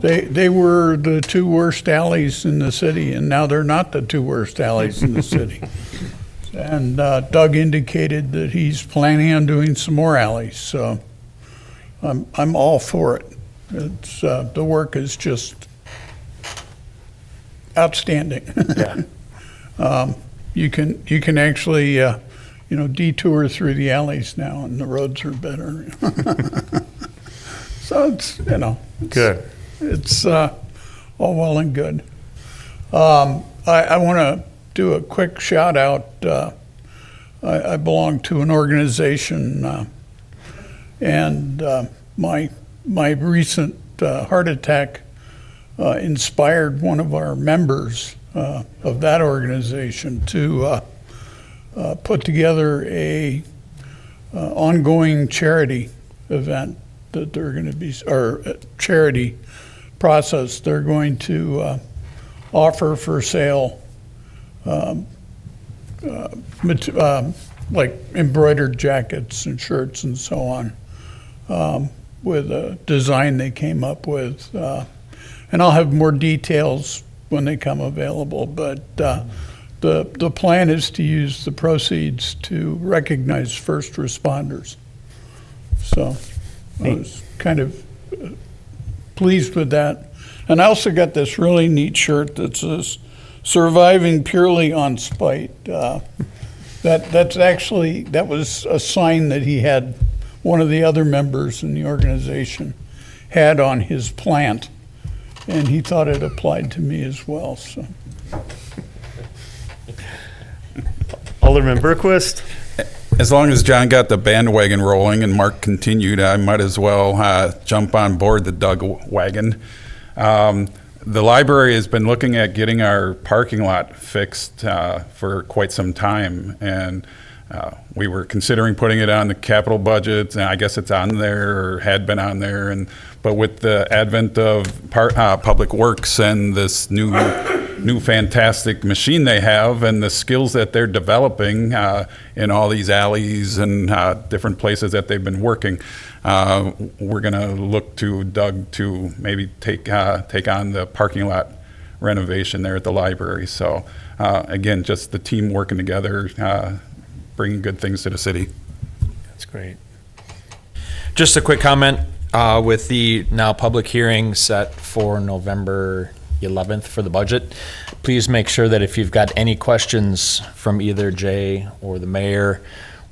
They were the 2 worst alleys in the city, and now they're not the 2 worst alleys in the city. And Doug indicated that he's planning on doing some more alleys, so I'm all for it. It's the work is just outstanding. Yeah. You can actually detour through the alleys now, and the roads are better. So it's Good. It's all well and good. I want to do a quick shout out. I belong to an organization, and my recent heart attack inspired one of our members of that organization to put together a ongoing charity event that they're going to be, or charity process they're going to offer for sale, like embroidered jackets and shirts and so on, with a design they came up with. And I'll have more details when they come available, but the plan is to use the proceeds to recognize first responders. So I was kind of pleased with that. And I also got this really neat shirt that says, "Surviving Purely on Spite." That was a sign that he had, one of the other members in the organization had on his plant, and he thought it applied to me as well. So, Alderman Berquist. As long as John got the bandwagon rolling and Mark continued, I might as well jump on board the Doug wagon. The library has been looking at getting our parking lot fixed for quite some time, and we were considering putting it on the capital budget, and I guess it's on there or had been on there. But with the advent of Public Works and this new fantastic machine they have and the skills that they're developing in all these alleys and different places that they've been working, we're going to look to Doug to maybe take on the parking lot renovation there at the library. So again, just the team working together, bringing good things to the city. That's great. Just a quick comment, with the now public hearing set for November 11th for the budget, please make sure that if you've got any questions from either Jay or the mayor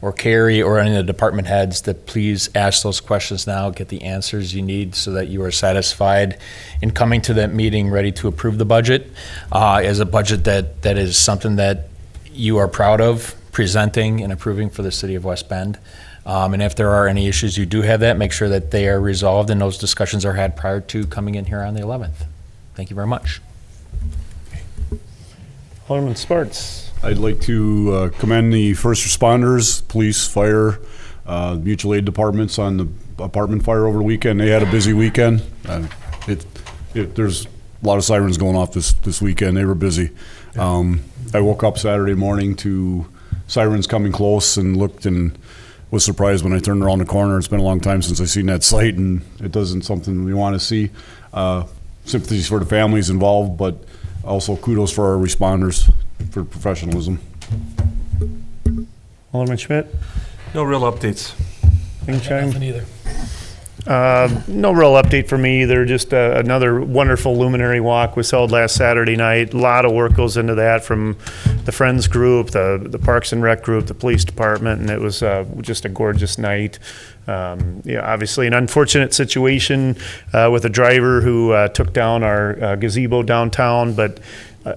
or Carrie or any of the department heads, that please ask those questions now, get the answers you need so that you are satisfied in coming to that meeting ready to approve the budget, as a budget that is something that you are proud of presenting and approving for the city of West Bend. And if there are any issues you do have that, make sure that they are resolved and those discussions are had prior to coming in here on the 11th. Thank you very much. Alderman Sparts. I'd like to commend the first responders, police, fire, mutual aid departments on the apartment fire over the weekend. They had a busy weekend. There's a lot of sirens going off this weekend. They were busy. I woke up Saturday morning to sirens coming close and looked and was surprised when I turned around the corner. It's been a long time since I've seen that sight, and it doesn't something we want to see. Sympathies for the families involved, but also kudos for our responders for professionalism. Alderman Schmidt? No real updates. Nothing either. No real update for me either. Just another wonderful luminary walk was held last Saturday night. A lot of work goes into that from the Friends group, the Parks and Rec group, the police department, and it was just a gorgeous night. Obviously an unfortunate situation with a driver who took down our gazebo downtown, but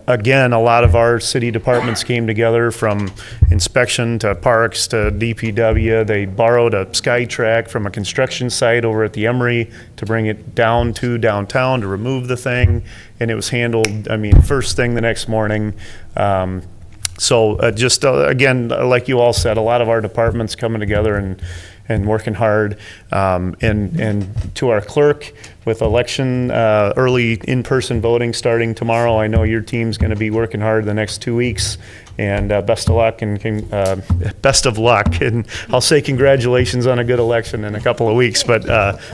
again, a lot of our city departments came together, from inspection to parks to DPW. They borrowed a SkyTrack from a construction site over at the Emery to bring it down to downtown to remove the thing, and it was handled, first thing the next morning. Again, like you all said, a lot of our departments coming together and working hard. And to our clerk, with election, early in-person voting starting tomorrow, I know your team's going to be working hard the next 2 weeks. And best of luck, and best of luck. And I'll say congratulations on a good election in a couple of weeks, but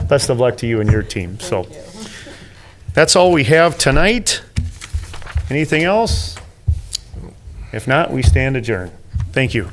best of luck to you and your team. So that's all we have tonight. Anything else? If not, we stand adjourned. Thank you.